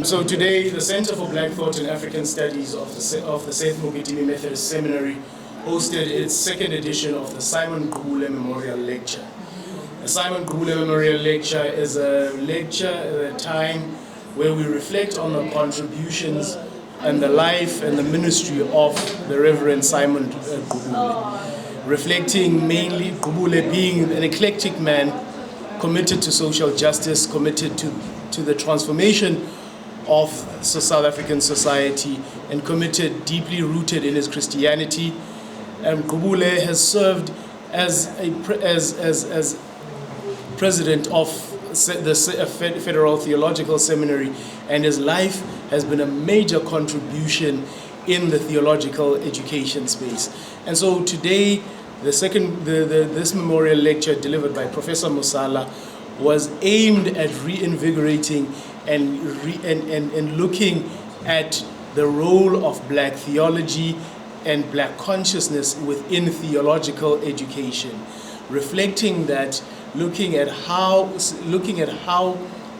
So today, the Center for Black Thought and African Studies of the Seth Mokitimi Methodist Seminary hosted its second edition of the Gqubule Memorial Lecture. The Gqubule Memorial Lecture is a lecture at a time where we reflect on the contributions and the life and the ministry of the Reverend Simon Gqubule, reflecting mainly Gqubule being an eclectic man committed to social justice, committed to the transformation of South African society, and committed, deeply rooted in his Christianity. And Gqubule has served as president of the Federal Theological Seminary, and his life has been a major contribution in the theological education space. And so today, this memorial lecture delivered by Professor Mosala was aimed at reinvigorating and looking at the role of black theology and black consciousness within theological education, reflecting that, looking at how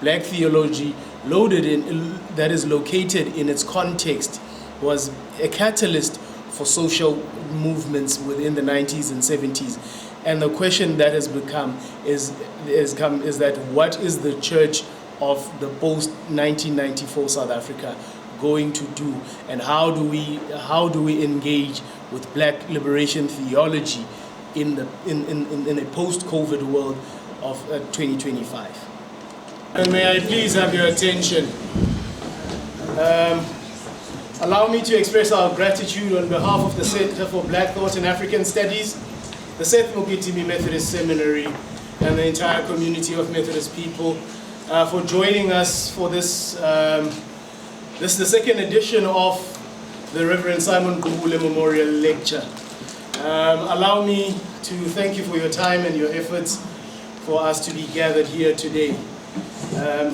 black theology that is located in its context was a catalyst for social movements within the 90s and 70s. And the question that has become is that what is the church of the post-1994 South Africa going to do, and how do we engage with black liberation theology in a post-COVID world of 2025? And may I please have your attention? Allow me to express our gratitude on behalf of the Center for Black Thought and African Studies, the Seth Mokitimi Methodist Seminary, and the entire community of Methodist people for joining us for this the second edition of the Reverend Simon Gqubule Memorial Lecture. Allow me to thank you for your time and your efforts for us to be gathered here today.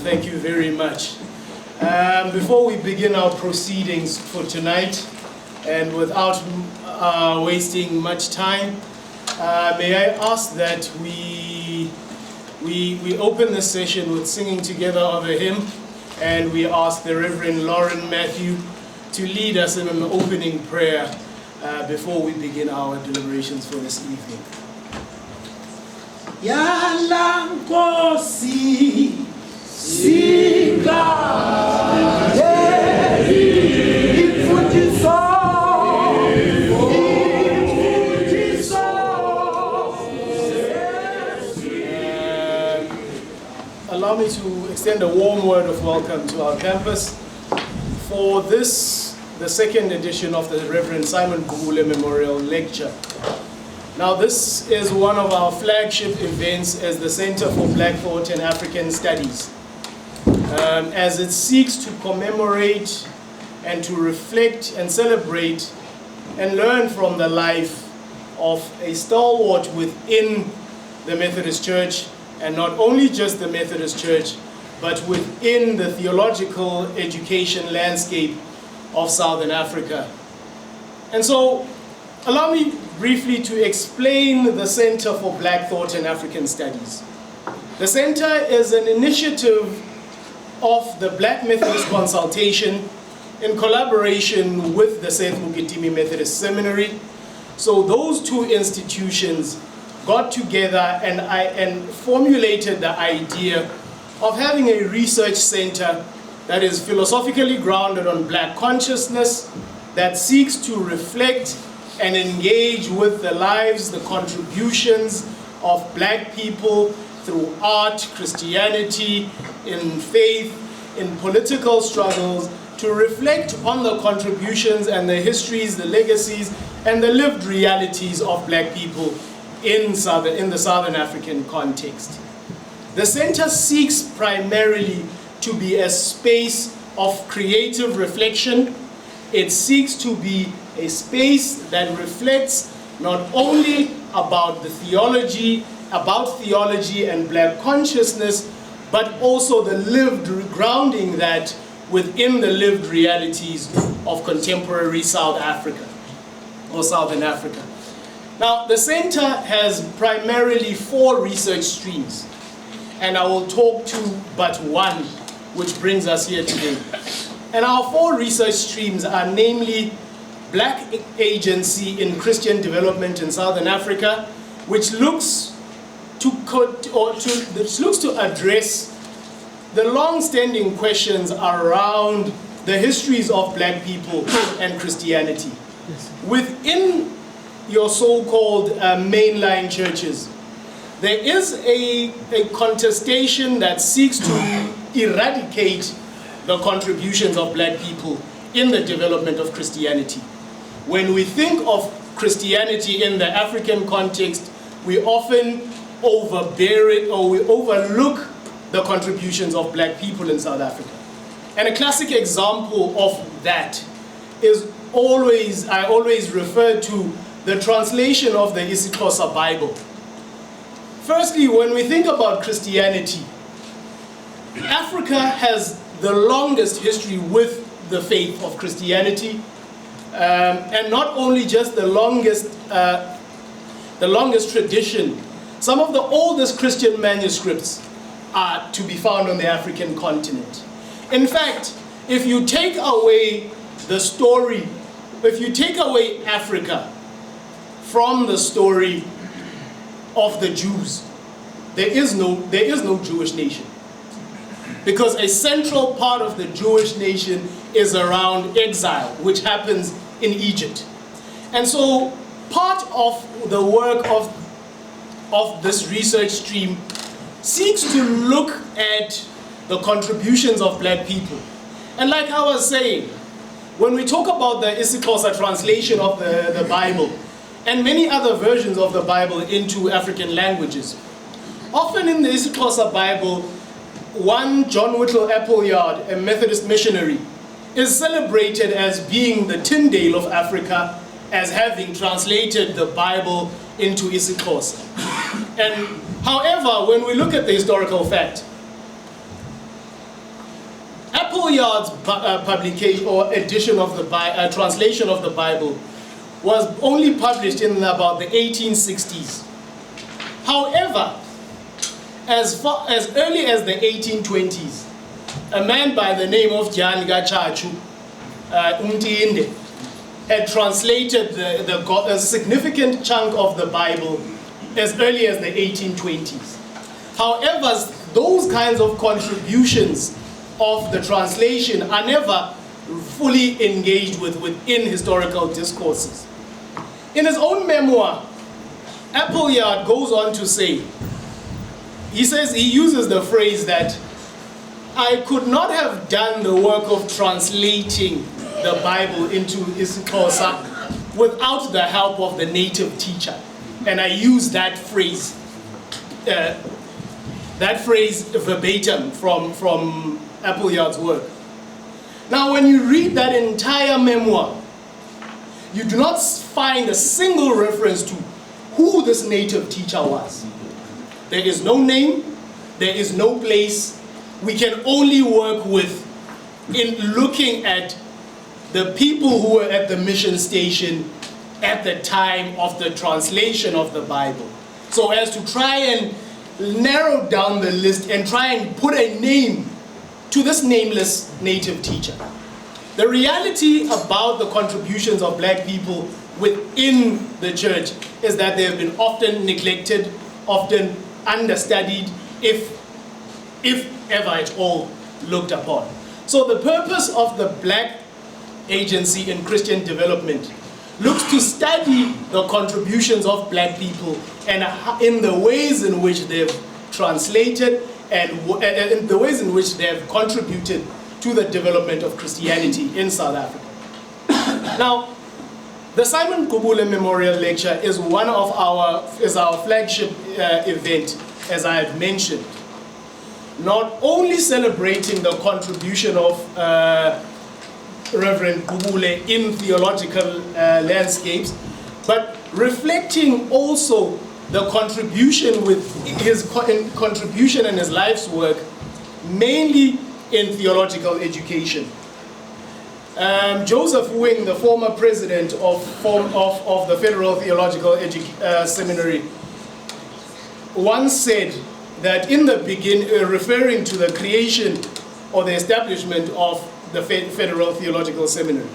Thank you very much. Before we begin our proceedings for tonight, and without wasting much time, may I ask that we open this session with singing together of a hymn, and we ask the Reverend Lauren Matthew to lead us in an opening prayer before we begin our deliberations for this evening. Yala Nkosi Sika Allow me to extend a warm word of welcome to our campus for this, the second edition of the Reverend Simon Gqubule Memorial Lecture. Now, this is one of our flagship events as the Center for Black Thought and African Studies, as it seeks to commemorate and to reflect and celebrate and learn from the life of a stalwart within the Methodist Church, and not only just the Methodist Church, but within the theological education landscape of Southern Africa. And so, allow me briefly to explain the Center for Black Thought and African Studies. The Center is an initiative of the Black Methodist Consultation in collaboration with the Seth Mokitimi Methodist Seminary. So those two institutions got together and formulated the idea of having a research center that is philosophically grounded on black consciousness, that seeks to reflect and engage with the lives, the contributions of black people through art, Christianity, in faith, in political struggles, to reflect on the contributions and the histories, the legacies, and the lived realities of black people in the Southern African context. The center seeks primarily to be a space of creative reflection. It seeks to be a space that reflects not only about theology and black consciousness, but also the lived, grounding that within the lived realities of contemporary South Africa, or Southern Africa. Now, the center has primarily 4 research streams, and I will talk to but one which brings us here today. And our 4 research streams are namely Black Agency in Christian Development in Southern Africa, which looks to address the long-standing questions around the histories of black people and Christianity. Within your so-called mainline churches, there is a contestation that seeks to eradicate the contributions of black people in the development of Christianity. When we think of Christianity in the African context, we often overbear it, or we overlook the contributions of black people in South Africa. And a classic example of that is I always refer to the translation of the isiXhosa Bible. Firstly, when we think about Christianity, Africa has the longest history with the faith of Christianity, and not only just the longest tradition. Some of the oldest Christian manuscripts are to be found on the African continent. In fact, if you take away the story, if you take away Africa from the story of the Jews, there is no Jewish nation. Because a central part of the Jewish nation is around exile, which happens in Egypt. And so part of the work of this research stream seeks to look at the contributions of black people. And like I was saying, when we talk about the isiXhosa translation of the Bible and many other versions of the Bible into African languages, often in the isiXhosa Bible, one John Whittle Appleyard, a Methodist missionary, is celebrated as being the Tyndale of Africa, as having translated the Bible into isiXhosa. And however, when we look at the historical fact, Appleyard's publication or edition of the translation of the Bible was only published in about the 1860s. However, as early as the 1820s, a man by the name of Jan Gachachu Umtinde had translated a significant chunk of the Bible as early as the 1820s. However, those kinds of contributions of the translation are never fully engaged within historical discourses. In his own memoir, Appleyard goes on to say, he uses the phrase that I could not have done the work of translating the Bible into isiXhosa without the help of the native teacher. And I use that phrase verbatim from Appleyard's work. Now, when you read that entire memoir, you do not find a single reference to who this native teacher was. There is no name, there is no place. We can only work in looking at the people who were at the mission station at the time of the translation of the Bible, so as to try and narrow down the list and try and put a name to this nameless native teacher. The reality about the contributions of black people within the church is that they have been often neglected, often understudied, if ever at all looked upon. So the purpose of the Black Agency in Christian Development looks to study the contributions of black people and in the ways in which they've translated and in the ways in which they have contributed to the development of Christianity in South Africa. Now, the Simon Gqubule Memorial Lecture is our flagship event, as I have mentioned. Not only celebrating the contribution of Reverend Gqubule in theological landscapes, but reflecting also the contribution contribution and his life's work, mainly in theological education. Joseph Wing, the former president of the Federal Theological Seminary, once said that in the beginning, referring to the creation or the establishment of the Federal Theological Seminary.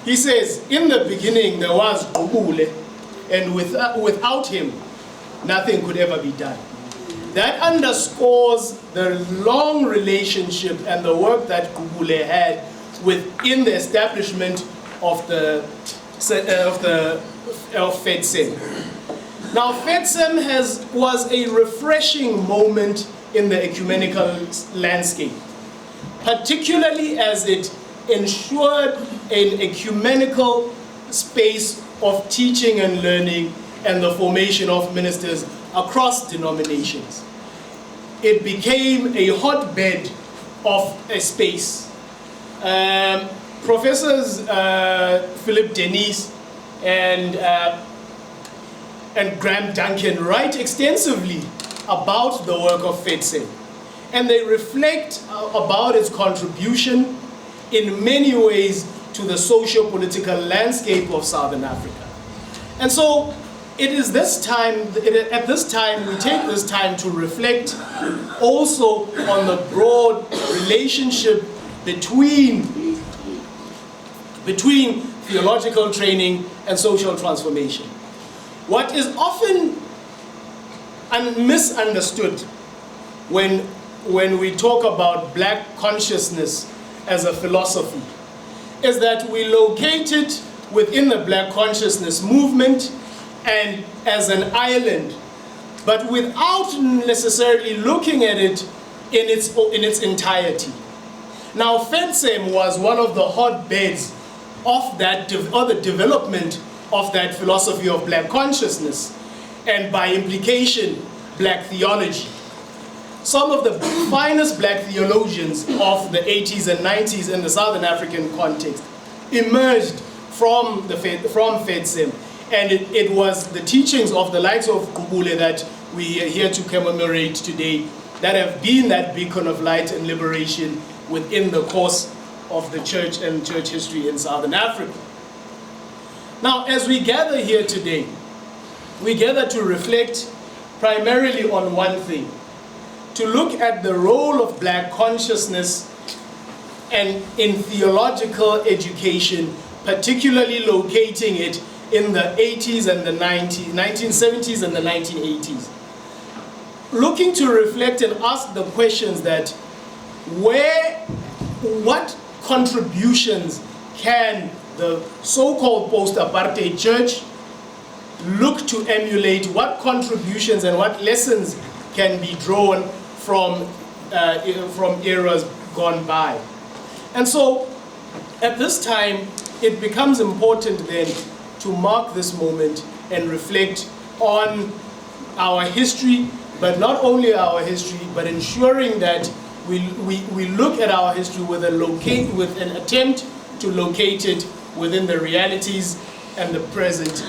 He says, in the beginning there was Gqubule, and without him, nothing could ever be done. That underscores the long relationship and the work that Gqubule had within the establishment of FEDSEM. Now, FEDSEM was a refreshing moment in the ecumenical landscape, particularly as it ensured an ecumenical space of teaching and learning and the formation of ministers across denominations. It became a hotbed of a space. Professors Philip Denise and Graham Duncan write extensively about the work of FEDSEM, and they reflect about its contribution in many ways to the socio-political landscape of Southern Africa. And so it is this time, at this time, we take this time to reflect also on the broad relationship between theological training and social transformation. What is often misunderstood when we talk about black consciousness as a philosophy is that we locate it within the black consciousness movement and as an island, but without necessarily looking at it in its entirety. Now, FEDSEM was one of the hotbeds of that, or the development of that philosophy of black consciousness, and by implication, black theology. Some of the finest black theologians of the 80s and 90s in the Southern African context emerged from FEDSEM, and it was the teachings of the likes of Gqubule that we are here to commemorate today that have been that beacon of light and liberation within the course of the church and church history in Southern Africa. Now, as we gather here today, we gather to reflect primarily on one thing, to look at the role of black consciousness and in theological education, particularly locating it in the 80s and the 1970s and the 1980s. Looking to reflect and ask the questions that what contributions can the so-called post-apartheid church look to emulate? What contributions and what lessons can be drawn from eras gone by? And so, at this time, it becomes important then to mark this moment and reflect on our history, but not only our history, but ensuring that we look at our history with an attempt to locate it within the realities and the present,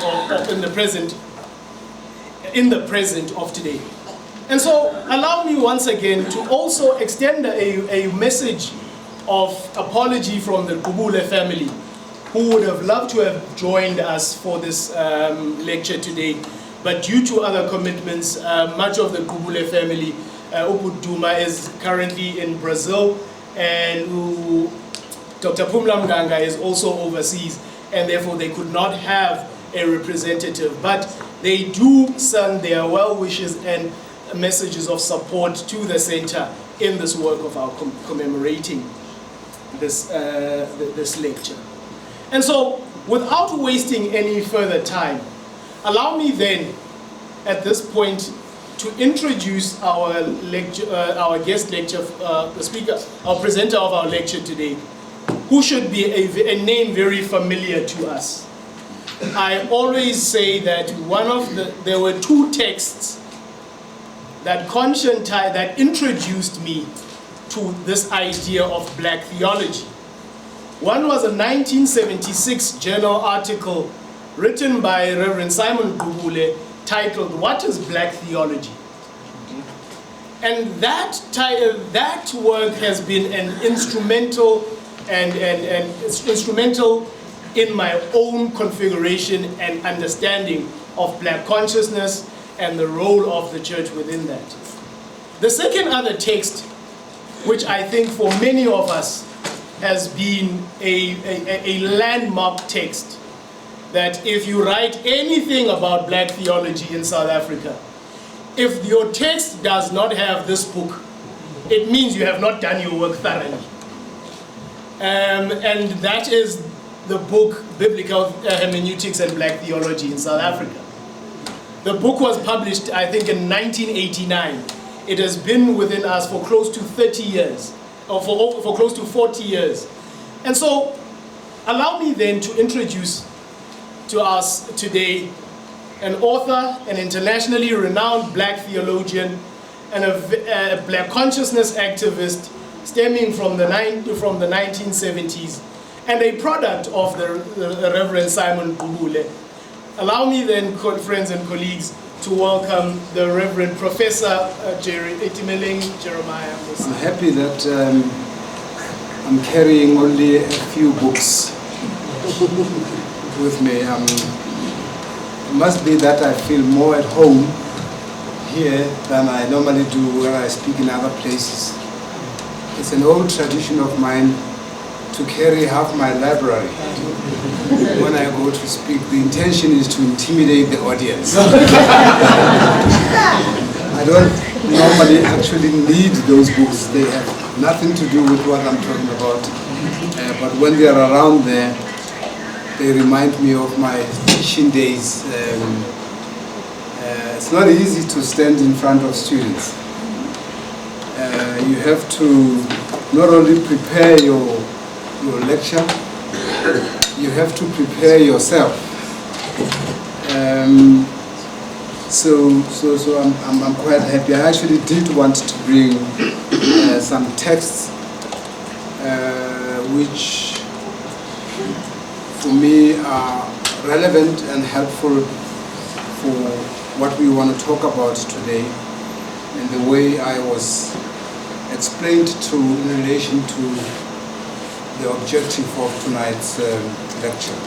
in the present of today. And so, allow me once again to also extend a message of apology from the Gqubule family, who would have loved to have joined us for this lecture today. But due to other commitments, much of the Gqubule family, Ubuduma is currently in Brazil, and Dr. Phumla Mganga is also overseas, and therefore they could not have a representative. But they do send their well wishes and messages of support to the center in this work of our commemorating this lecture. And so, without wasting any further time, allow me then, at this point, to introduce our guest lecture, the speaker, our presenter of our lecture today, who should be a name very familiar to us. I always say that there were two texts that introduced me to this idea of black theology. One was a 1976 journal article written by Reverend Simon Gqubule titled, "What is Black Theology?" And that work has been an instrumental instrumental in my own configuration and understanding of black consciousness and the role of the church within that. The second other text which I think for many of us has been a landmark text, that if you write anything about black theology in South Africa, if your text does not have this book, it means you have not done your work thoroughly. And that is the book, Biblical Hermeneutics and Black Theology in South Africa. The book was published, I think, in 1989. It has been within us for close to 30 years, or for close to 40 years. And so, allow me then to introduce to us today an author, an internationally renowned black theologian, and a black consciousness activist stemming from the 1970s, and a product of the Reverend Simon Gqubule. Allow me then, friends and colleagues, to welcome the Reverend Professor Itumeleng Mosala. I'm happy that I'm carrying only a few books with me. It must be that I feel more at home here than I normally do when I speak in other places. It's an old tradition of mine to carry half my library when I go to speak. The intention is to intimidate the audience. I don't normally actually need those books. They have nothing to do with what I'm talking about. But when they are around there, they remind me of my teaching days. It's not easy to stand in front of students. You have to not only prepare your lecture, you have to prepare yourself. So I'm quite happy. I actually did want to bring some texts which for me are relevant and helpful for what we want to talk about today, and the way I was explained to in relation to the objective of tonight's lecture.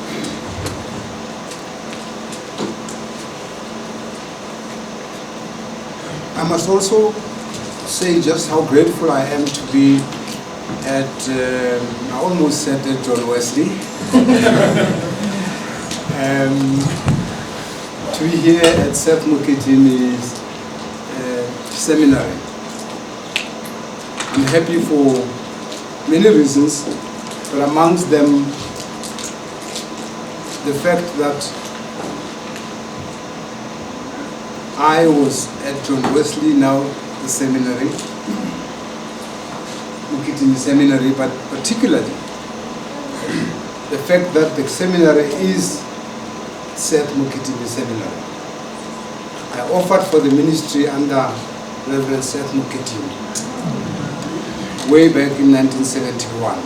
I must also say just how grateful I am to be at, I almost said at John Wesley, to be here at Seth Moketini's seminary. I'm happy for many reasons, but amongst them, the fact that I was at John Wesley, now the seminary, Moketini Seminary, but particularly the fact that the seminary is Seth Moketini Seminary. I offered for the ministry under Reverend Seth Moketini way back in 1971,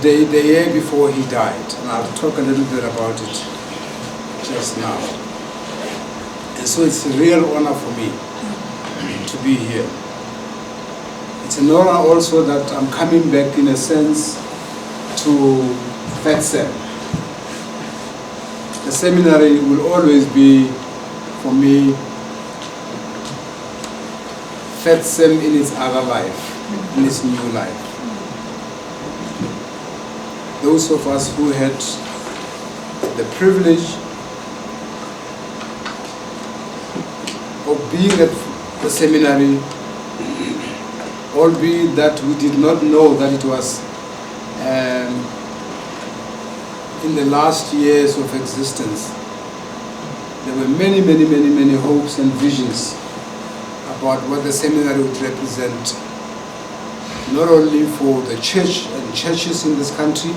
the year before he died, and I'll talk a little bit about it just now. And so it's a real honor for me to be here. It's an honor also that I'm coming back in a sense to FETSEM. The seminary will always be, for me, FETSEM in its other life, in its new life. Those of us who had the privilege of being at the seminary, albeit that we did not know that it was in the last years of existence, there were many, many, many, many hopes and visions about what the seminary would represent, not only for the church and churches in this country,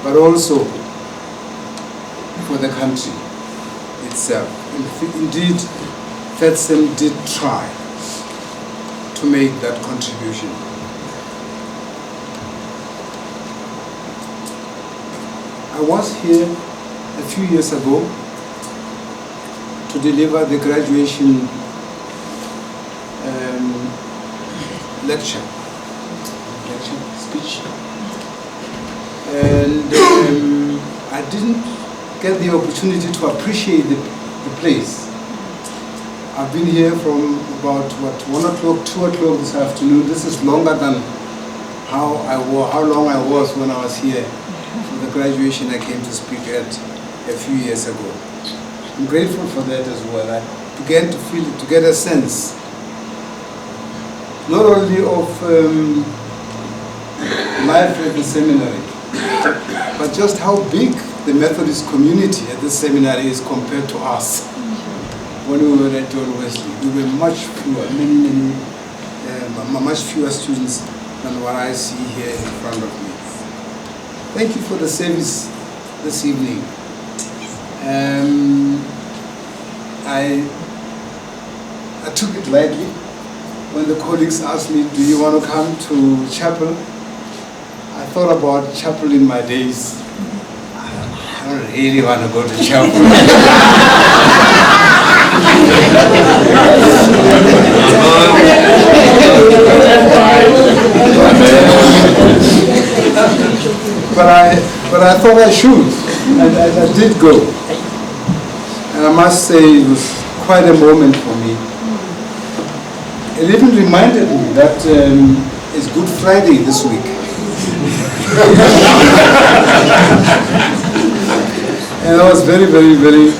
but also for the country itself. Indeed, FETSEM did try to make that contribution. I was here a few years ago to deliver the graduation speech, and I didn't get the opportunity to appreciate the place. I've been here from about 1 o'clock, 2 o'clock this afternoon. This is longer than how long I was when I was here for the graduation I came to speak at a few years ago. I'm grateful for that as well. I began to feel it, to get a sense, not only of life at the seminary, but just how big the Methodist community at the seminary is compared to us. When we were at John Wesley, we were much fewer, much fewer students than what I see here in front of me. Thank you for the service this evening. I took it lightly when the colleagues asked me, do you want to come to chapel? I thought about chapel in my days. I don't really want to go to chapel. But I thought I should, and I did go. And I must say it was quite a moment for me. It even reminded me that it's Good Friday this week. And that was very, very, very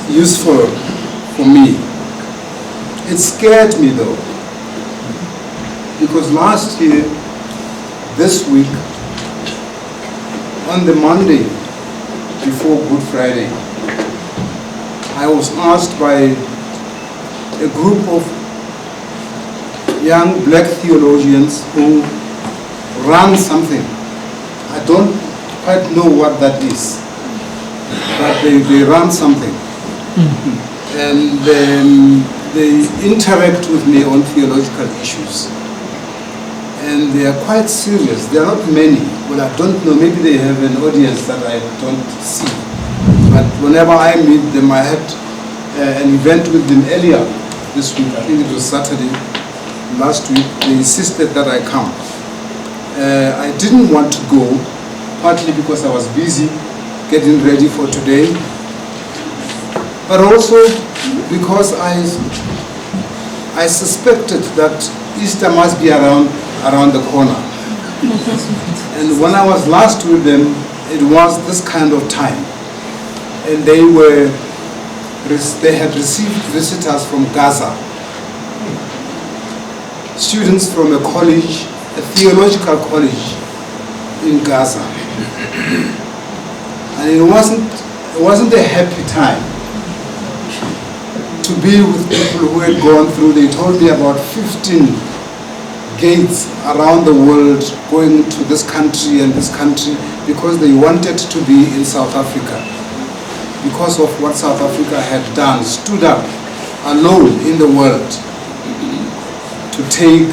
useful for me. It scared me though, because last year, this week, on the Monday before Good Friday, I was asked by a group of young black theologians who run something. I don't quite know what that is, but they run something. And they interact with me on theological issues. And they are quite serious. There are not many. Well, I don't know, maybe they have an audience that I don't see. But whenever I meet them, I had an event with them earlier this week. I think it was Saturday last week. They insisted that I come. I didn't want to go, partly because I was busy getting ready for today, but also because I suspected that Easter must be around the corner. And when I was last with them, it was this kind of time. And they had received visitors from Gaza, students from a college, a theological college in Gaza. And it wasn't a happy time to be with people who had gone through. They told me about 15 gates around the world going to this country and this country because they wanted to be in South Africa. Because of what South Africa had done, stood up alone in the world to take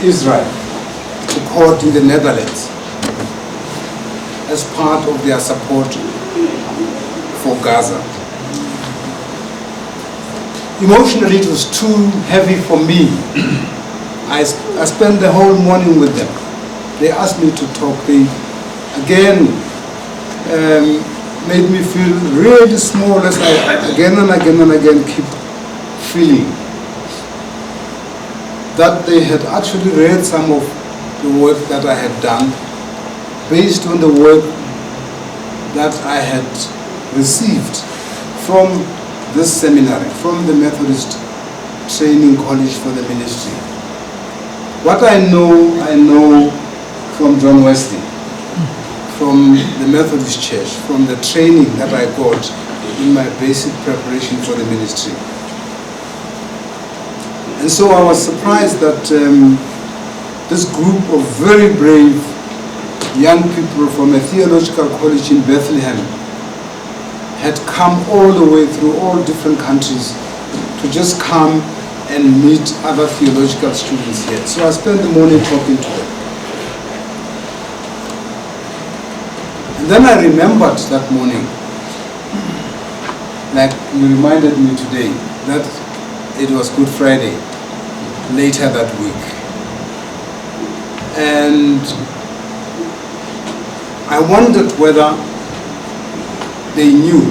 Israel to court in the Netherlands as part of their support for Gaza. Emotionally, it was too heavy for me. I spent the whole morning with them. They asked me to talk. They, again, made me feel really small as I again and again and again keep feeling that they had actually read some of the work that I had done based on the work that I had received from this seminary, from the Methodist Training College for the Ministry. What I know from John Wesley, from the Methodist Church, from the training that I got in my basic preparation for the ministry. And so I was surprised that this group of very brave young people from a theological college in Bethlehem had come all the way through all different countries to just come and meet other theological students here. So I spent the morning talking to them. And then I remembered that morning, like you reminded me today, that it was Good Friday, later that week. And I wondered whether they knew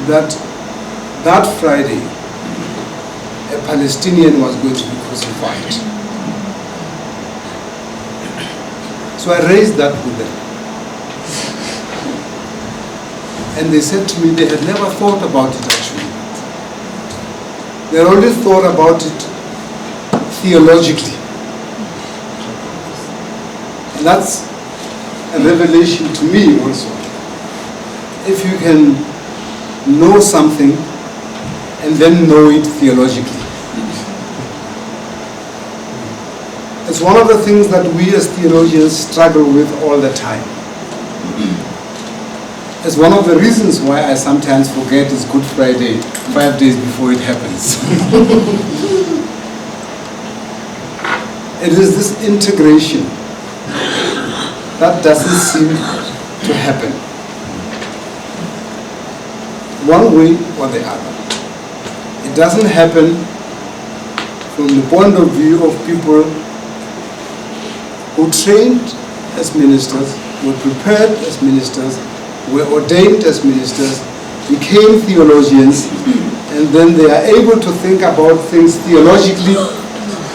that that Friday a Palestinian was going to be crucified. So I raised that with them. And they said to me they had never thought about it actually. They had only thought about it theologically. And that's a revelation to me also. If you can know something and then know it theologically. It's one of the things that we as theologians struggle with all the time. It's one of the reasons why I sometimes forget it's Good Friday 5 days before it happens. It is this integration that doesn't seem to happen one way or the other. It doesn't happen from the point of view of people who trained as ministers, were prepared as ministers, were ordained as ministers, became theologians, and then they are able to think about things theologically,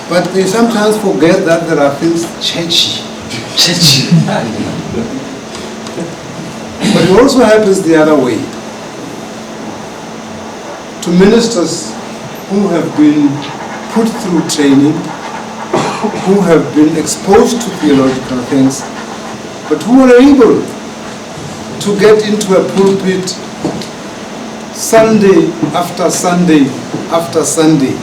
but they sometimes forget that there are things churchy. But it also happens the other way. To ministers who have been put through training, who have been exposed to theological things, but who are able to get into a pulpit Sunday after Sunday after Sunday,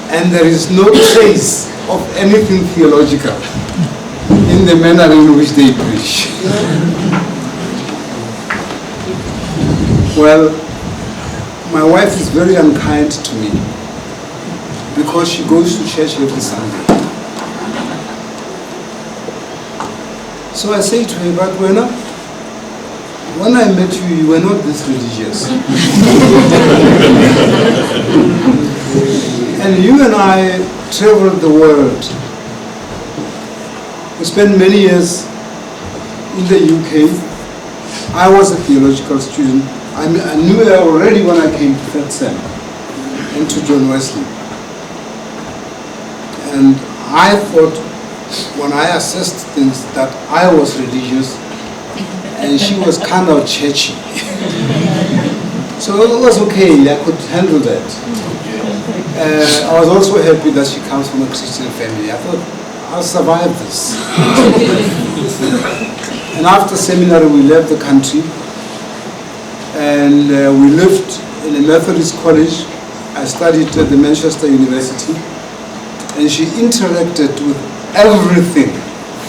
and there is no trace of anything theological in the manner in which they preach. Well, my wife is very unkind to me because she goes to church every Sunday. So I say to her, but when I met you, you were not this religious. And you and I traveled the world. We spent many years in the UK. I was a theological student. I knew her already when I came to third sem and to John Wesley. And I thought, when I assessed things, that I was religious and she was kind of churchy. So it was okay, I could handle that. I was also happy that she comes from a Christian family. I thought, I'll survive this. And after seminary, we left the country and we lived in a Methodist college. I studied at the Manchester University, and she interacted with everything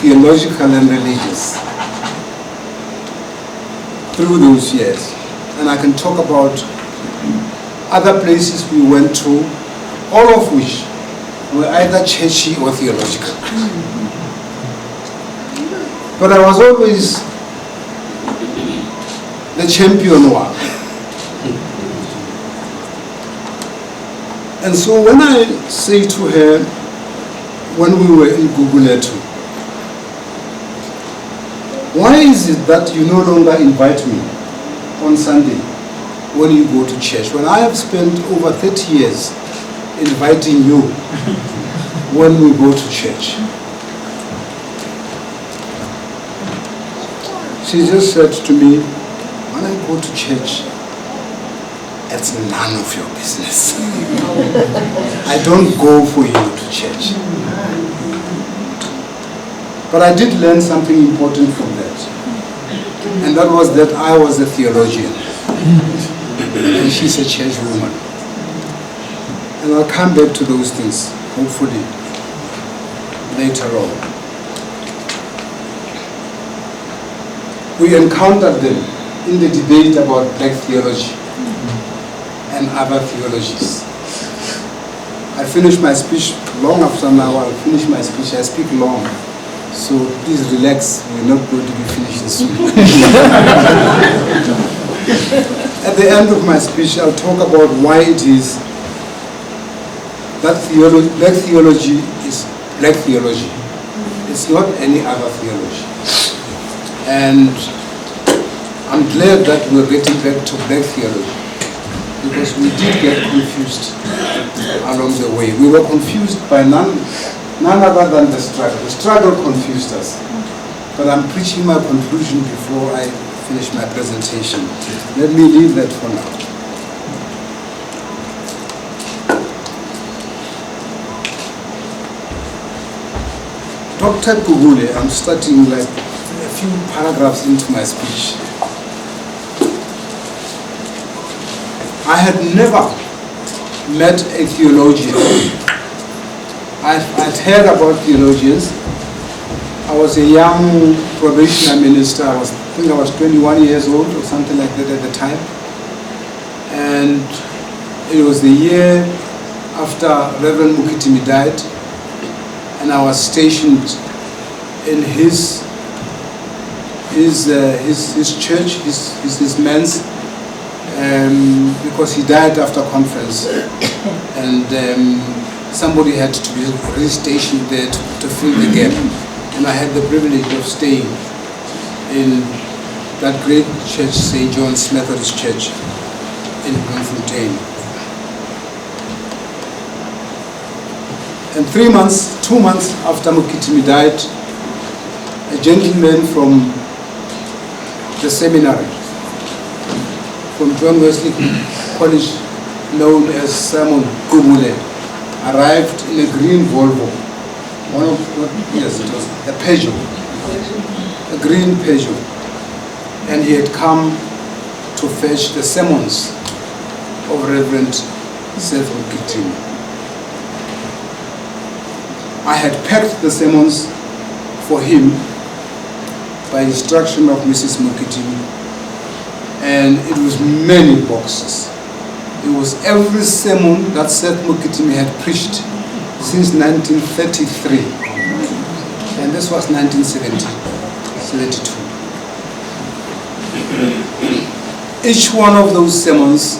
theological and religious through those years. And I can talk about other places we went to, all of which were either churchy or theological. But I was always the champion one. And so when I say to her, when we were in Gqubule too, why is it that you no longer invite me on Sunday when you go to church, when I have spent over 30 years inviting you when we go to church? She just said to me, when I go to church, it's none of your business. I don't go for you to church. But I did learn something important from that. And that was that I was a theologian. And she's a church woman. And I'll come back to those things, hopefully, later on. We encountered them in the debate about black theology and other theologies. I finished my speech long after now. I'll finish my speech. I speak long. So please relax. We're not going to be finished soon. At the end of my speech, I'll talk about why it is that black theology is black theology. It's not any other theology. And I'm glad that we're getting back to black theology, because we did get confused along the way. We were confused by none other than the struggle. The struggle confused us. But I'm preaching my conclusion before I finish my presentation. Let me leave that for now. Dr. Gqubule, I'm starting like a few paragraphs into my speech. I had never met a theologian. I'd heard about theologians. I was a young probationary minister. I think I was 21 years old or something like that at the time. And it was the year after Reverend Mukitimi died, and I was stationed in his church, his men's, because he died after conference, and somebody had to be restationed there to fill the gap. And I had the privilege of staying in that great church, St. John's Methodist Church in Bloemfontein. And 2 months after Mukitimi died, a gentleman from the seminary, from John Wesley College, known as Simon Gqubule, arrived in a green Volvo. Yes, it was a Peugeot, a green Peugeot. And he had come to fetch the sermons of Reverend Seth Mukitimi. I had packed the sermons for him by instruction of Mrs. Mukitimi, and it was many boxes. It was every sermon that Seth Mukitimi had preached since 1933, and this was 1972. Each one of those sermons,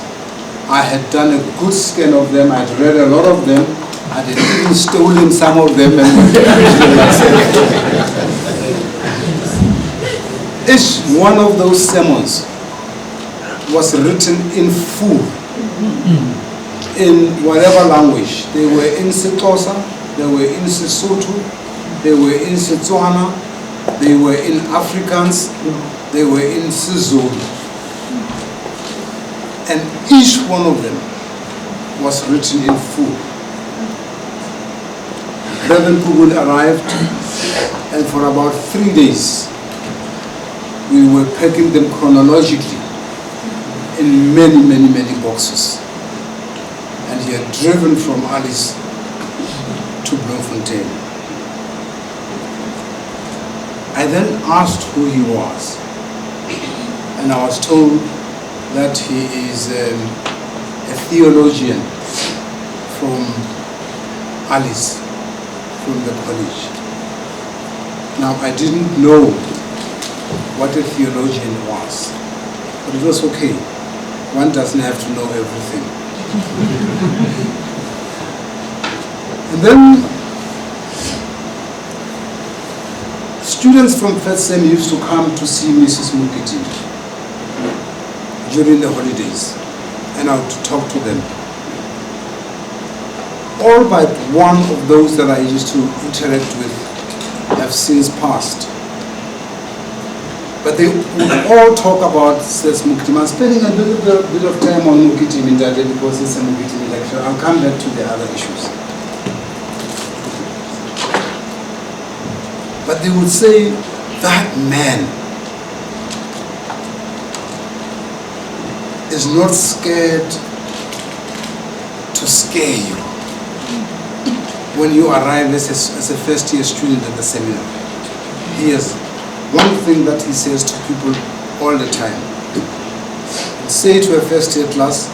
I had done a good scan of them. I'd read a lot of them. I had even stolen some of them and preached them myself. Each one of those sermons was written in full, in whatever language. They were in Sexhosa, they were in Sesotho, they were in Setswana, they were in Afrikaans, they were in Sizulu. And each one of them was written in full. Reverend Gqubule arrived, and for about 3 days, we were packing them chronologically in many boxes. And he had driven from Alice to Bloemfontein. I then asked who he was, and I was told that he is a theologian from Alice, from the college. Now, I didn't know what a theologian was, but it was okay. One doesn't have to know everything. And then students from first sem used to come to see Mrs. Mukitimi during the holidays, and I would talk to them. All but one of those that I used to interact with have since passed. But they would all talk about Seth Mukitimi. I'm spending a little bit of time on Mukitimi that day because it's a Mukitimi lecture. I'll come back to the other issues. But they would say, that man is not scared to scare you when you arrive as a first-year student at the seminar. He has one thing that he says to people all the time. Say to a first-year class,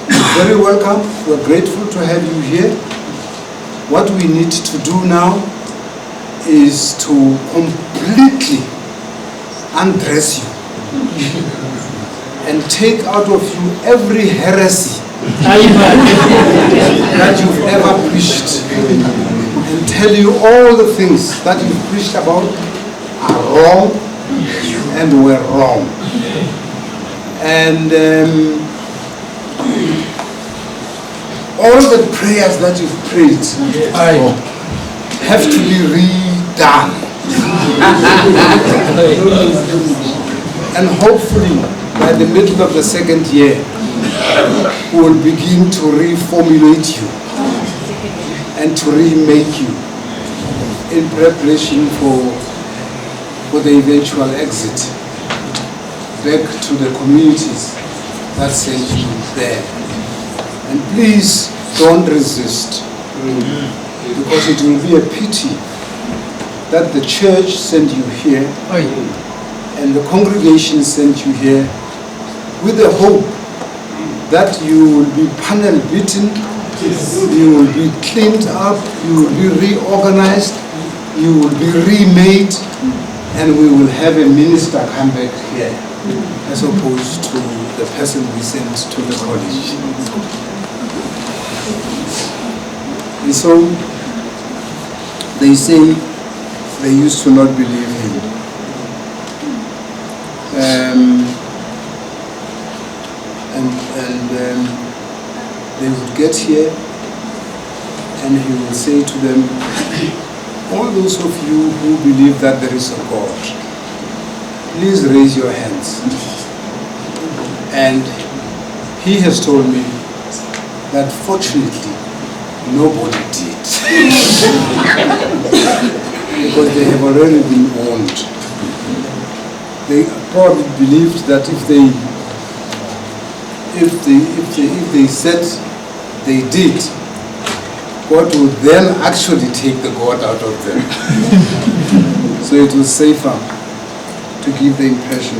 "You're very welcome, we're grateful to have you here. What we need to do now is to completely undress you and take out of you every heresy that you've ever preached, and tell you all the things that you've preached about are wrong and were wrong. And all the prayers that you've prayed have to be redone. And hopefully, by the middle of the second year, we will begin to reformulate you and to remake you in preparation for the eventual exit back to the communities that sent you there. And please don't resist, because it will be a pity that the church sent you here and the congregation sent you here with the hope that you will be panel beaten, you will be cleaned up, you will be reorganized, you will be remade, and we will have a minister come back here, as opposed to the person we sent to the college. And so, they say they used to not believe him. They would get here and he will say to them, all those of you who believe that there is a God, please raise your hands. And he has told me that fortunately nobody did. Because they have already been warned. They probably believed that if they said they did, God would then actually take the God out of them. So it was safer to give the impression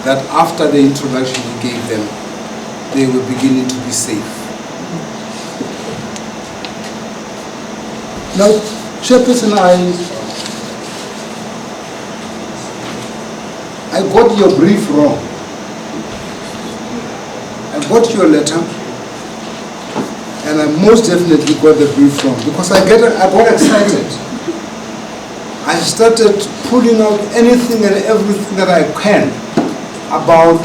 that after the introduction he gave them, they were beginning to be safe. Now, Chairperson, I got your brief wrong. I got your letter, and I most definitely got the brief wrong, because I got excited. I started pulling out anything and everything that I can about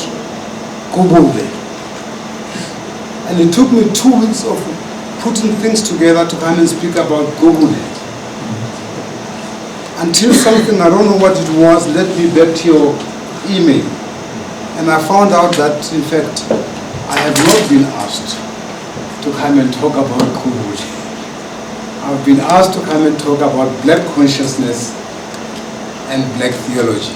Gqubule. And it took me 2 weeks of putting things together to come and speak about Gqubule. Until something, I don't know what it was, led me back to your email. And I found out that, in fact, I have not been asked to come and talk about Gqubule. I've been asked to come and talk about black consciousness and black theology.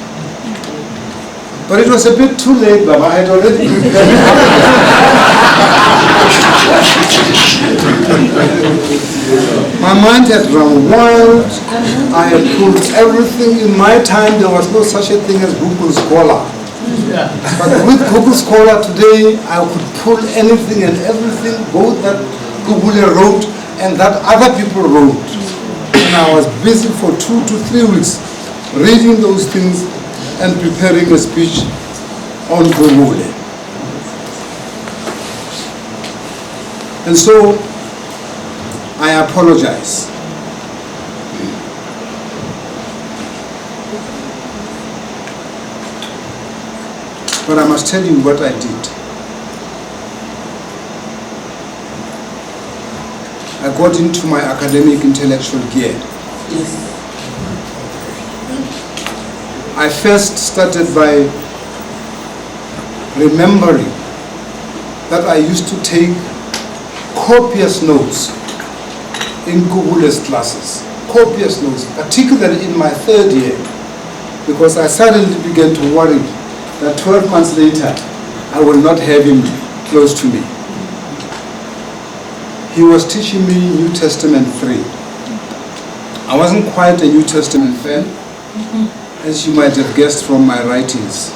But it was a bit too late, Baba. I had already prepared. My mind had run wild. I had pulled everything. In my time, there was no such a thing as Google Scholar. But with Google Scholar today, I could pull anything and everything, both that Gqubule wrote and that other people wrote. And I was busy for 2 to 3 weeks reading those things and preparing a speech on Gqubule. And so, I apologize. But I must tell you what I did. I got into my academic intellectual gear. Yes. I first started by remembering that I used to take copious notes in Gqubule's classes. Copious notes, particularly in my 3rd year, because I suddenly began to worry that 12 months later, I will not have him close to me. He was teaching me New Testament 3. I wasn't quite a New Testament fan, as you might have guessed from my writings.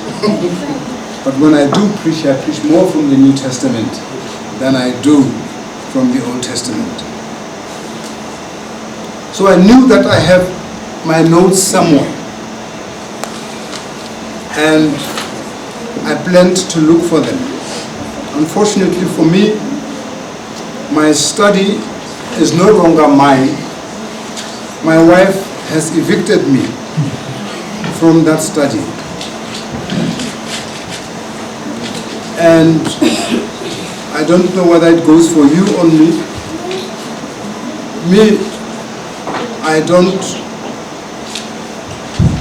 But when I do preach, I preach more from the New Testament than I do from the Old Testament. So I knew that I have my notes somewhere. And I planned to look for them. Unfortunately for me, my study is no longer mine. My wife has evicted me from that study. And I don't know whether it goes for you or me.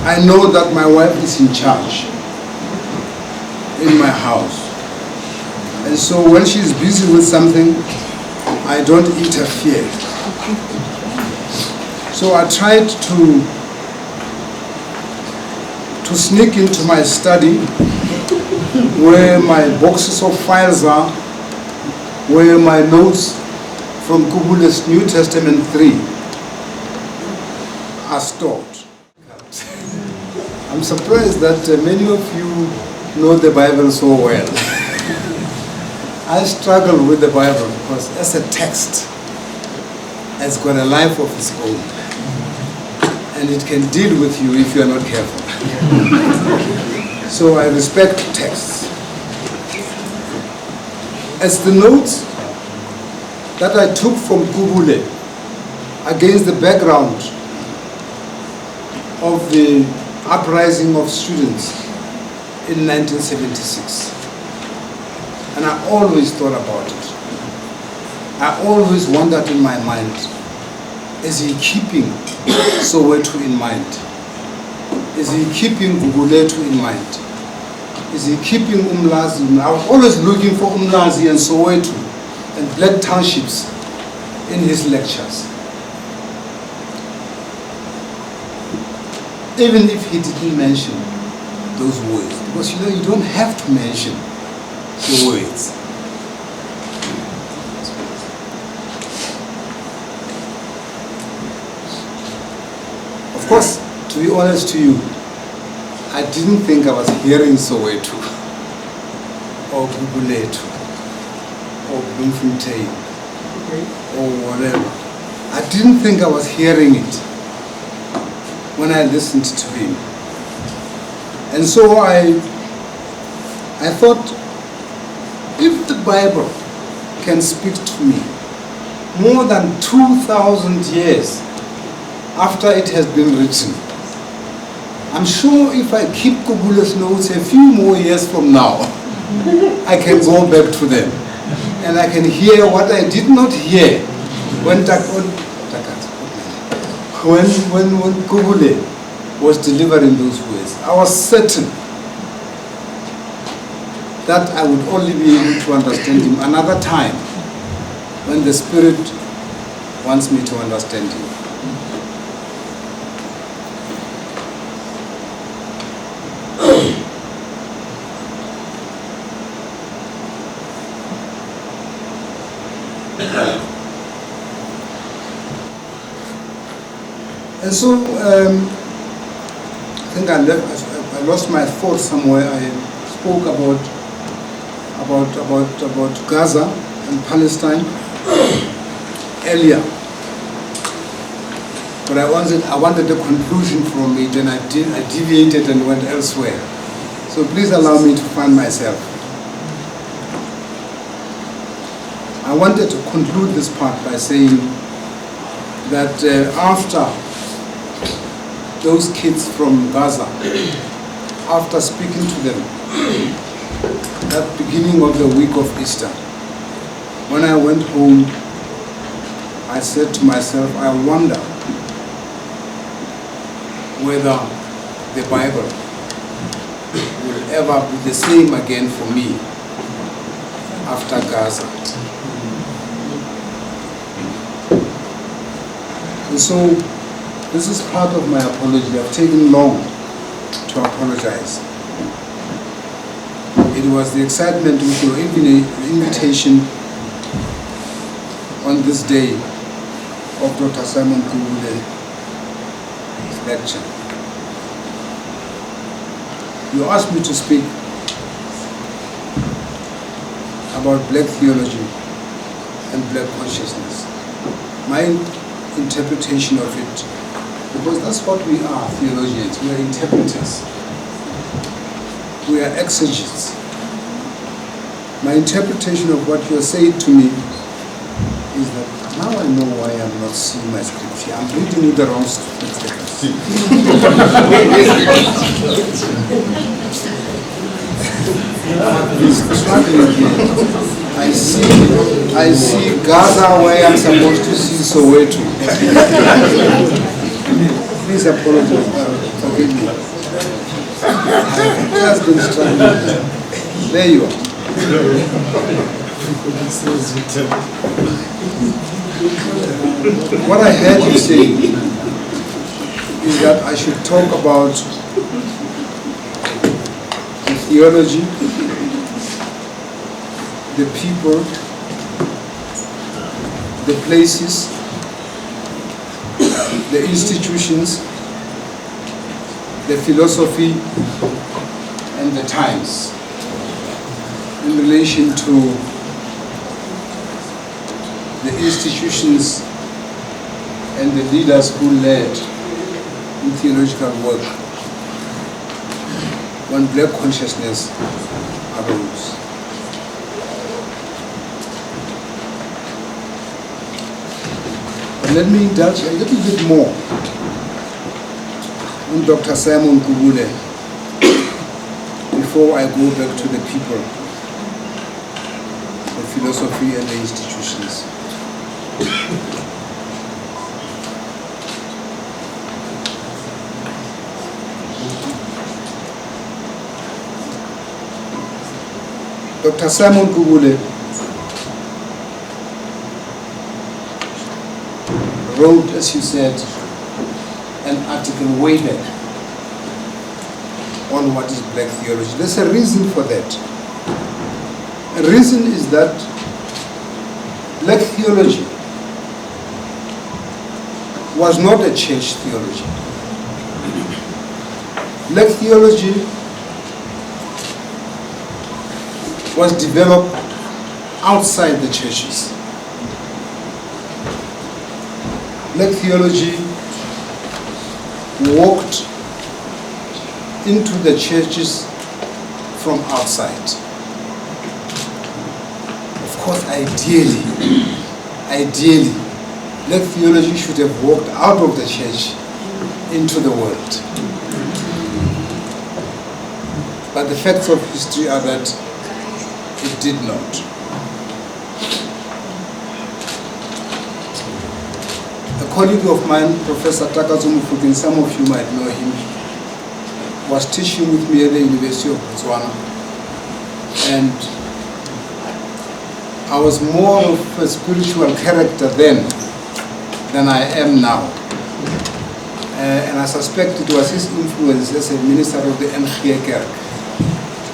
I know that my wife is in charge in my house. And so when she's busy with something, I don't interfere. So I tried to sneak into my study where my boxes of files are, where my notes from Gqubule's New Testament 3 are stored. I'm surprised that many of you know the Bible so well. I struggle with the Bible because as a text, it's got a life of its own. And it can deal with you if you are not careful. So I respect texts. As the notes that I took from Gqubule against the background of the uprising of students in 1976. And I always thought about it. I always wondered in my mind, is he keeping Soweto in mind? Is he keeping Gugulethu in mind? Is he keeping Umlazi? I was always looking for Umlazi and Soweto and black townships in his lectures. Even if he didn't mention those words, because you know you don't have to mention the words. Of course, to be honest to you, I didn't think I was hearing Soweto or Gugulethu or Bloemfontein or whatever. I didn't think I was hearing it when I listened to him. And so I thought, if the Bible can speak to me more than 2,000 years after it has been written, I'm sure if I keep Gqubule's notes a few more years from now, I can go back to them and I can hear what I did not hear when Gqubule was delivering those words. I was certain that I would only be able to understand him another time when the Spirit wants me to understand him. And so I think I lost my thoughts somewhere. I spoke about Gaza and Palestine earlier, but I wanted a conclusion from it, and I deviated and went elsewhere. So please allow me to find myself. I wanted to conclude this part by saying that after those kids from Gaza, after speaking to them at the beginning of the week of Easter, when I went home, I said to myself, I wonder whether the Bible will ever be the same again for me after Gaza. And so this is part of my apology. I've taken long to apologize. It was the excitement with your invitation on this day of Dr. Simon Gqubule's lecture. You asked me to speak about black theology and black consciousness. My interpretation of it, because that's what we are, theologians. We are interpreters. We are exegetes. My interpretation of what you are saying to me is that now I know why I'm not seeing my scripture. I'm reading you the wrong scripture. He's struggling here. I see Gaza where I'm supposed to see Soweto. Please apologize. Forgive me. He has been struggling. There you are. What I heard you say is that I should talk about the theology, the people, the places, the institutions, the philosophy, and the times in relation to the institutions and the leaders who led in theological work when black consciousness arose. But let me indulge a little bit more in Dr. Simon Gqubule before I go back to the people, the philosophy and the institutions. Dr. Simon Gqubule wrote, as you said, an article way back on what is black theology. There's a reason for that. A reason is that black theology was not a church theology. Black theology was developed outside the churches. Black theology walked into the churches from outside. Of course, ideally, black theology should have walked out of the church into the world. But the facts of history are that it did not. A colleague of mine, Professor Takazumu Fukin, some of you might know him, was teaching with me at the University of Botswana. And I was more of a spiritual character then than I am now. And I suspect it was his influence as a minister of the NG Kerk.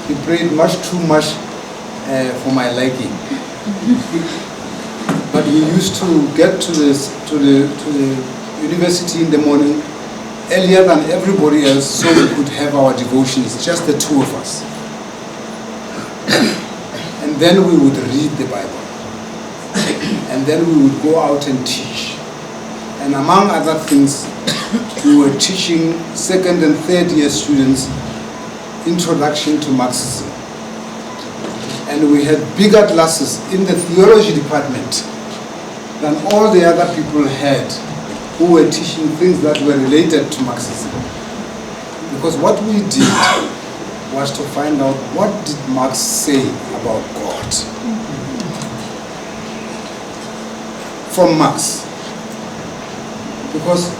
He prayed much too much for my liking. But we used to get to the university in the morning earlier than everybody else so we could have our devotions, just the two of us. And then we would read the Bible. And then we would go out and teach. And among other things, we were teaching second and third year students Introduction to Marxism. And we had bigger classes in the theology department than all the other people had who were teaching things that were related to Marxism. Because what we did was to find out what did Marx say about God. From Marx. Because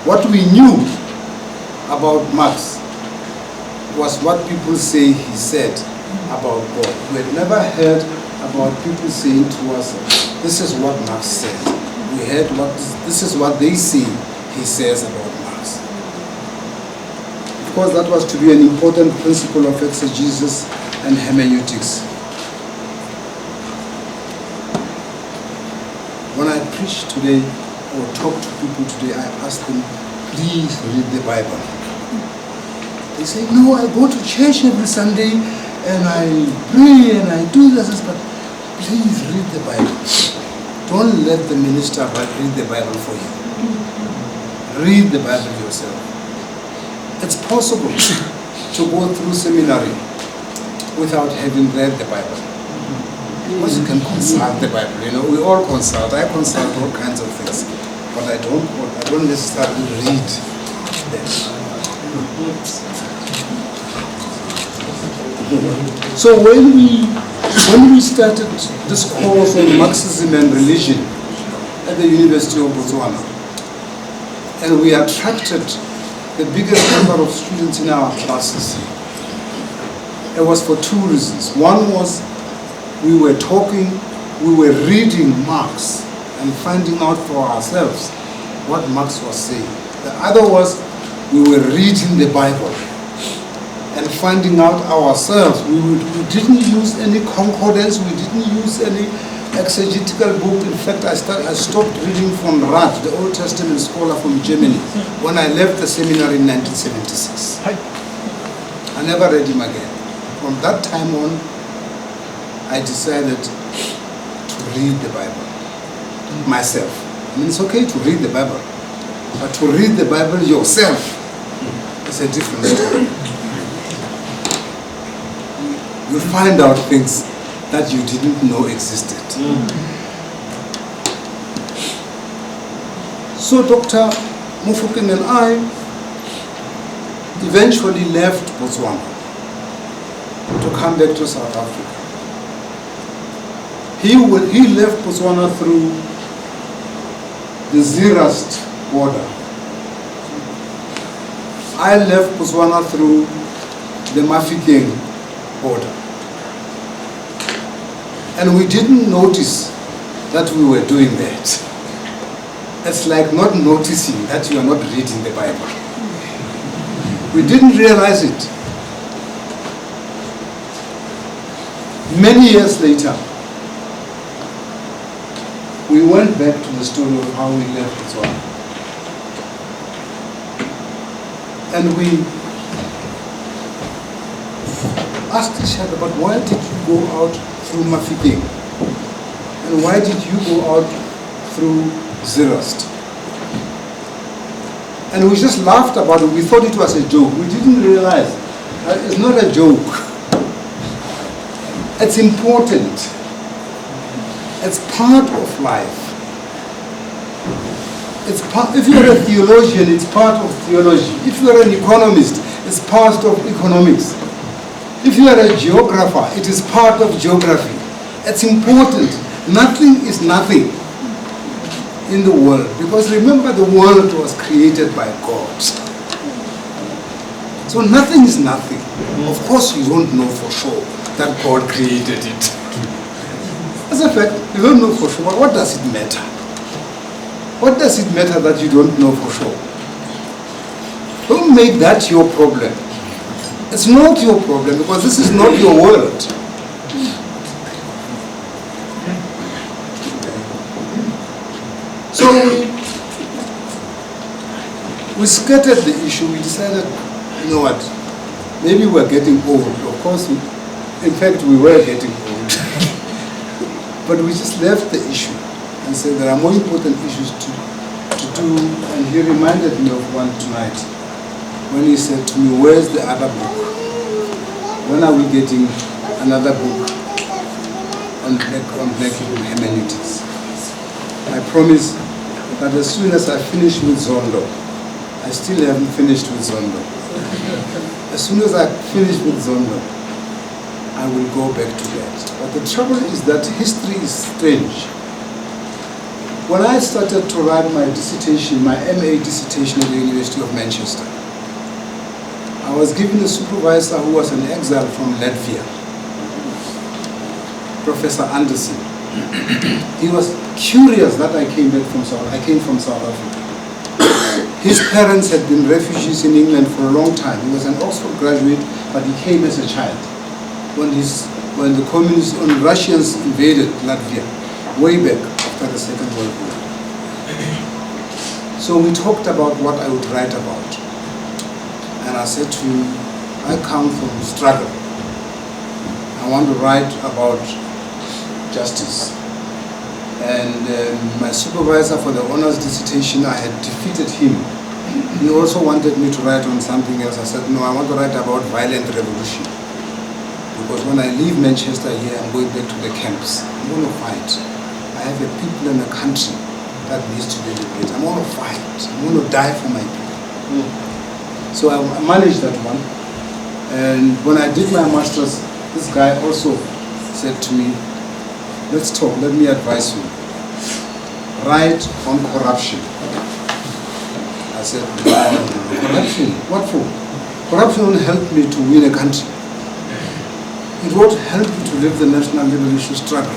what we knew about Marx was what people say he said about God. We had never heard about people saying to us, this is what Marx said. We heard this is what they say he says about Marx. Of course, that was to be an important principle of exegesis and hermeneutics. When I preach today or talk to people today, I ask them, please read the Bible. They say, no, I go to church every Sunday and I pray and I do this, but please read the Bible. Don't let the minister read the Bible for you. Read the Bible yourself. It's possible to go through seminary without having read the Bible. Because you can consult the Bible, you know, we all consult. I consult all kinds of things, but I don't necessarily read them. So when we started this course on Marxism and religion at the University of Botswana, and we attracted the biggest number of students in our classes, it was for two reasons. One was we were reading Marx and finding out for ourselves what Marx was saying. The other was we were reading the Bible and finding out ourselves. We didn't use any concordance, we didn't use any exegetical book. In fact, I stopped reading von Rath, the Old Testament scholar from Germany, when I left the seminary in 1976. I never read him again. From that time on, I decided to read the Bible myself. I mean, it's okay to read the Bible, but to read the Bible yourself is a different story. You find out things that you didn't know existed. So Dr. Mofokeng and I eventually left Botswana to come back to South Africa. He left Botswana through the Zeerust border. I left Botswana through the Mafikeng border. And we didn't notice that we were doing that. It's like not noticing that you are not reading the Bible. We didn't realize it. Many years later, we went back to the story of how we left Botswana. And we asked each other, but why did you go out through Mafikeng? And why did you go out through Zeerust? And we just laughed about it. We thought it was a joke. We didn't realize that it's not a joke. It's important. It's part of life. If you're a theologian, it's part of theology. If you're an economist, it's part of economics. If you are a geographer, it is part of geography. It's important. Nothing is nothing in the world, because remember, the world was created by God. So nothing is nothing. Of course, you don't know for sure that God created it. As a fact, you don't know for sure. What does it matter? What does it matter that you don't know for sure? Don't make that your problem. It's not your problem, because this is not your world. So we scattered the issue. We decided, you know what, maybe we're getting old. Of course, in fact, we were getting old. But we just left the issue and said there are more important issues to do. And he reminded me of one tonight when he said to me, where's the other book? When are we getting another book on black hermeneutics? I promise that as soon as I finish with Zondo, I still haven't finished with Zondo. As soon as I finish with Zondo, I will go back to that. But the trouble is that history is strange. When I started to write my dissertation, my MA dissertation at the University of Manchester, I was given a supervisor who was an exile from Latvia, Professor Anderson. He was curious that I came from South Africa. His parents had been refugees in England for a long time. He was an Oxford graduate, but he came as a child when the Russians invaded Latvia, way back after the Second World War. So we talked about what I would write about. And I said to him, I come from struggle. I want to write about justice. And my supervisor for the honors dissertation, I had defeated him. He also wanted me to write on something else. I said, no, I want to write about violent revolution. Because when I leave Manchester here, I'm going back to the camps. I'm going to fight. I have a people in a country that needs to be liberated. I'm going to fight. I'm going to die for my people. So I managed that one. And when I did my master's, this guy also said to me, let's talk, let me advise you. Write on corruption. I said, corruption? What for? Corruption won't help me to win a country. It won't help me to live the national liberation struggle.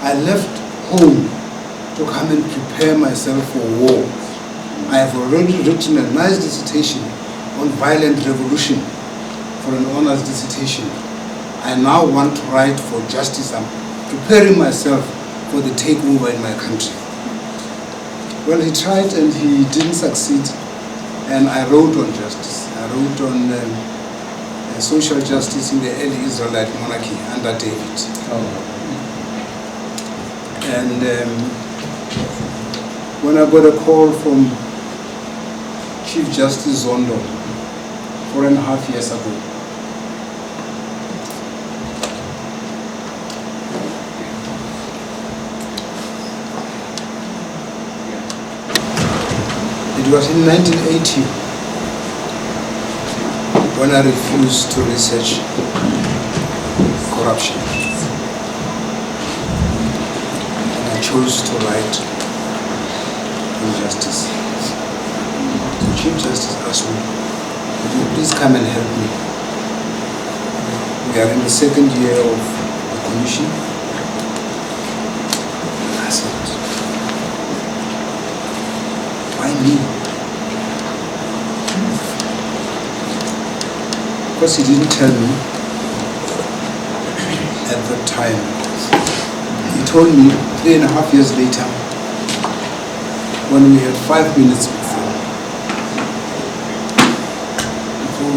I left home to come and prepare myself for war. I have already written a nice dissertation on violent revolution for an honors dissertation. I now want to write for justice. I'm preparing myself for the takeover in my country. Well, he tried and he didn't succeed, and I wrote on justice. I wrote on social justice in the early Israelite monarchy under David. And when I got a call from Chief Justice Zondo 4.5 years ago, it was in 1980 when I refused to research corruption. And I chose to write on justice. The Chief Justice asked me, would you please come and help me? We are in the second year of the commission. And I said, why me? Because he didn't tell me at that time. He told me 3.5 years later, when we had 5 minutes before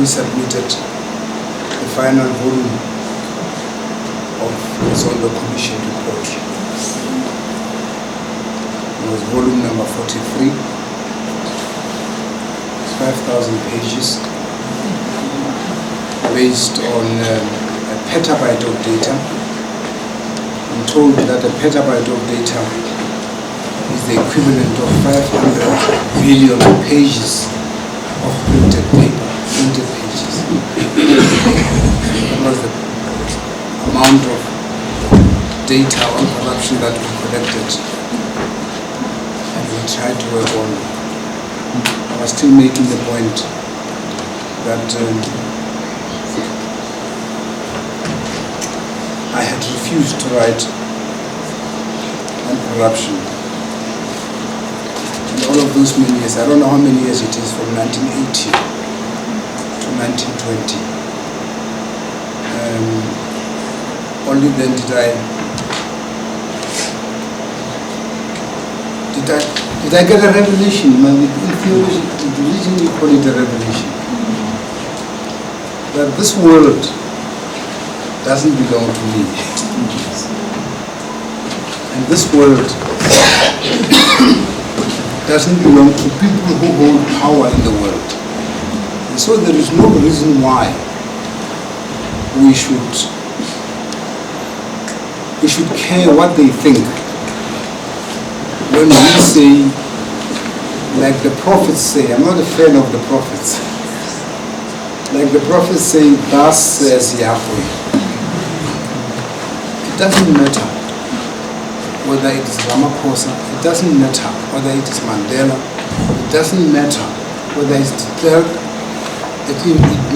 we submitted the final volume of the Zondo Commission report. It was volume number 43. It's 5,000 pages. Based on a petabyte of data. I'm told that a petabyte of data is the equivalent of 500 billion pages of printed paper, printed pages. That was the amount of data on corruption that we collected, and we tried to work on. I was still making the point that I had refused to write on corruption. And all of those many years, I don't know how many years it is, from 1980 to 1920. Only then did I get a revelation. In theology, in religion, you call it a revelation. That this world doesn't belong to me. And this world doesn't belong to people who hold power in the world. And so there is no reason why we should care what they think when we say, like the prophets say. I'm not a fan of the prophets. Like the prophets say, thus says Yahweh. It doesn't matter whether it is Ramaphosa, it doesn't matter whether it is Mandela, it doesn't matter whether it's declared, it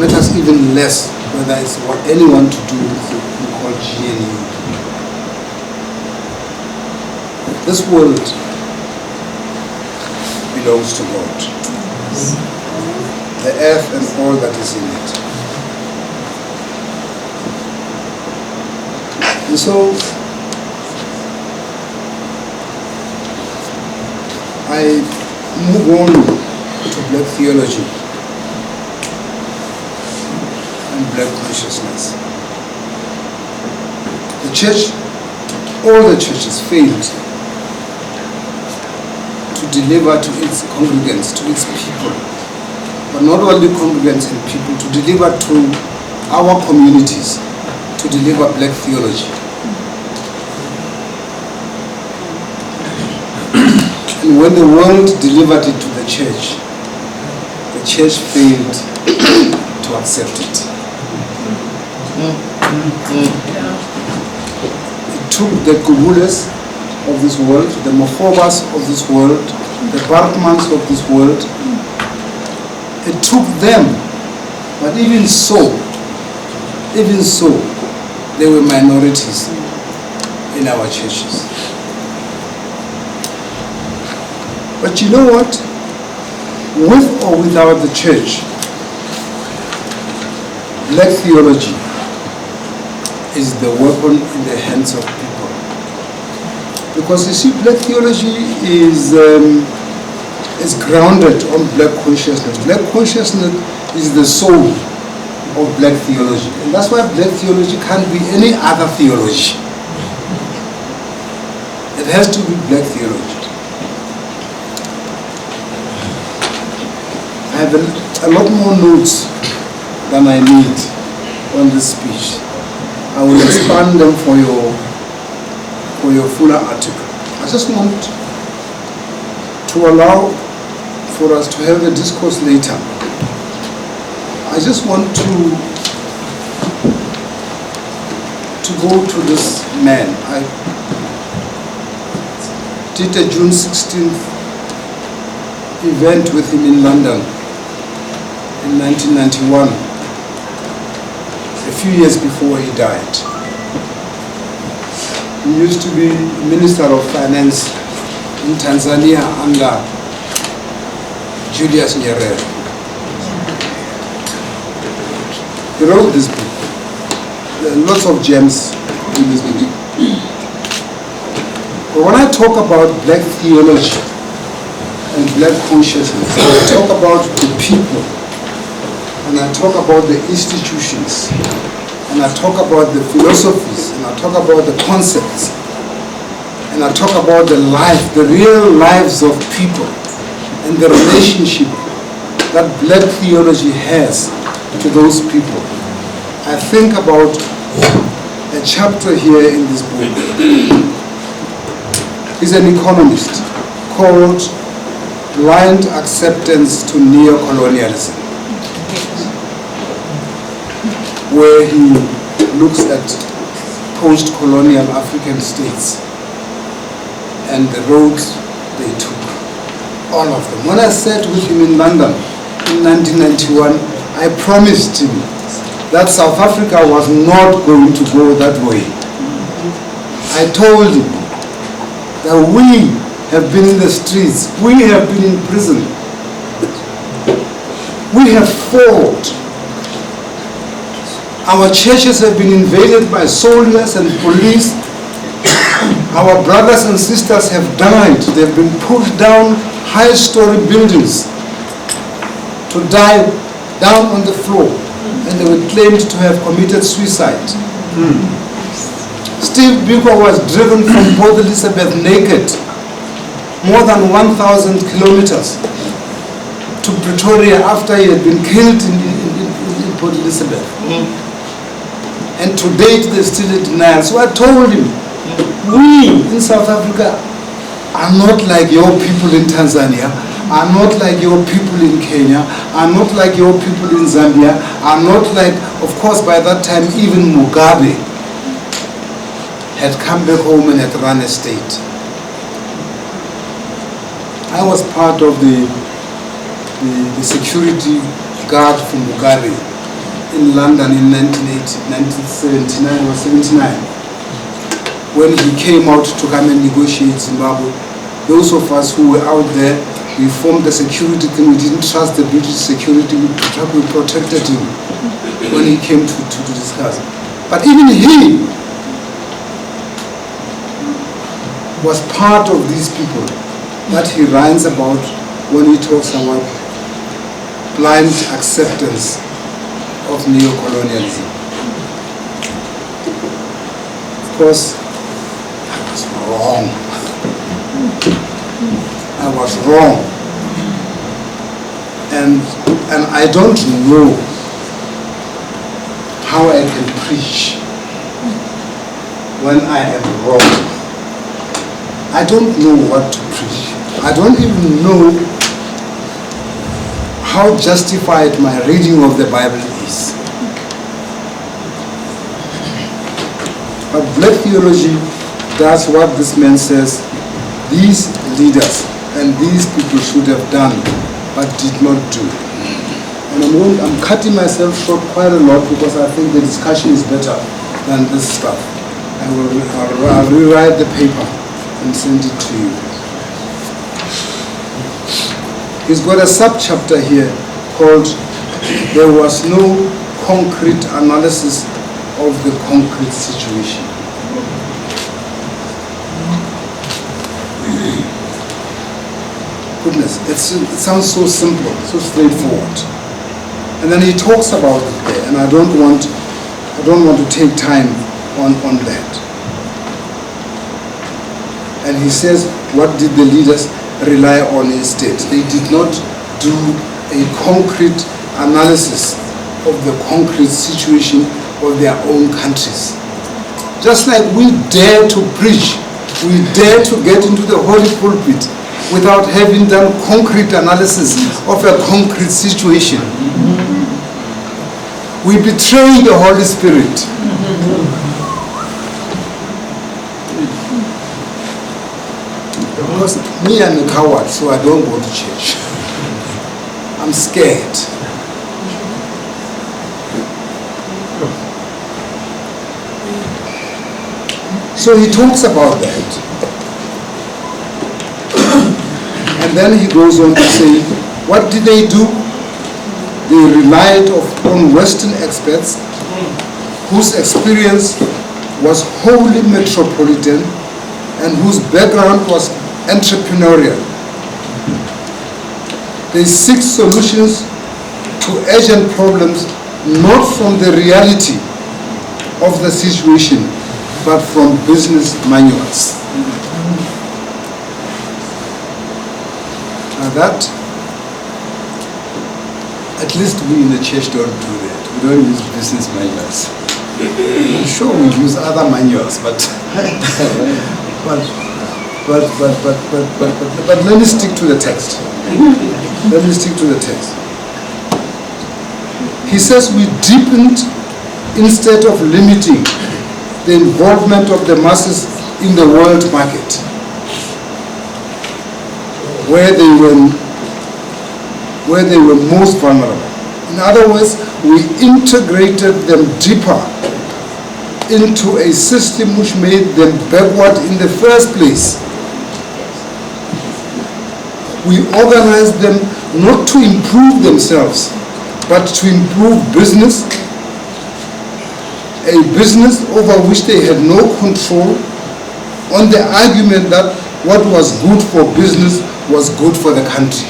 matters even less whether it's what anyone to do with what we call GNU. This world belongs to God, the earth and all that is in it. And so I move on to black theology and black consciousness. The church, all the churches failed to deliver to its congregants, to its people, but not only congregants and people, to deliver to our communities, to deliver black theology. And when the world delivered it to the church failed to to accept it. It took the Gqubules of this world, the Mofobas of this world, the Bartmans of this world. It took them, but even so, they were minorities in our churches. But you know what? With or without the church, black theology is the weapon in the hands of people. Because you see, black theology is grounded on black consciousness. Black consciousness is the soul of black theology. And that's why black theology can't be any other theology. It has to be black theology. I have a lot more notes than I need on this speech. I will expand them for your fuller article. I just want to allow for us to have the discourse later. I just want to go to this man. I did a June 16th event with him in London in 1991, a few years before he died. He used to be Minister of Finance in Tanzania under Julius Nyerere. He wrote this book. There are lots of gems in this book. But when I talk about black theology and black consciousness, I talk about the people, and I talk about the institutions, and I talk about the philosophies, and I talk about the concepts, and I talk about the life, the real lives of people, and the relationship that black theology has to those people. I think about a chapter here in this book. He's an economist called Blind Acceptance to Neo-Colonialism, where he looks at post-colonial African states and the roads they took, all of them. When I sat with him in London in 1991, I promised him that South Africa was not going to go that way. I told him that we have been in the streets, we have been in prison, we have fought. Our churches have been invaded by soldiers and police. Our brothers and sisters have died. They've been pushed down high-story buildings to die down on the floor, and they were claimed to have committed suicide. Steve Biko was driven from Port Elizabeth naked, more than 1,000 kilometers to Pretoria after he had been killed in Port Elizabeth. And to date, they're still in denial. So I told him, we in South Africa are not like your people in Tanzania, are not like your people in Kenya, are not like your people in Zambia, are not like, of course, by that time, even Mugabe had come back home and had run a state. I was part of the security guard for Mugabe in London in 1979 or 79. When he came out to come and negotiate Zimbabwe, those of us who were out there, we formed a security team. We didn't trust the British security. We protected him when he came to discuss. But even he was part of these people that he writes about when he talks about blind acceptance of neo-colonialism. Of course, I was wrong. I was wrong. And I don't know how I can preach when I am wrong. I don't know what to preach. I don't even know how justified my reading of the Bible is. this. But black theology does what this man says these leaders and these people should have done, but did not do. And I'm cutting myself short quite a lot because I think the discussion is better than this stuff. I'll rewrite the paper and send it to you. He's got a sub-chapter here called "There was no concrete analysis of the concrete situation." Goodness, it sounds so simple, so straightforward. And then he talks about it there, and I don't want to take time on that. And he says, what did the leaders rely on instead? They did not do a concrete analysis of the concrete situation of their own countries. Just like we dare to preach, we dare to get into the holy pulpit without having done concrete analysis of a concrete situation. We betray the Holy Spirit. Because me, I'm a coward, so I don't go to church. I'm scared. So he talks about that. And then he goes on to say, what did they do? They relied on Western experts whose experience was wholly metropolitan and whose background was entrepreneurial. They seek solutions to urgent problems not from the reality of the situation, but from business manuals. Now that, at least we in the church don't do that. We don't use business manuals. I'm sure we use other manuals, but let me stick to the text. Let me stick to the text. He says we deepened instead of limiting the involvement of the masses in the world market, where they were most vulnerable. In other words, we integrated them deeper into a system which made them backward in the first place. We organized them not to improve themselves, but to improve business, a business over which they had no control, on the argument that what was good for business was good for the country.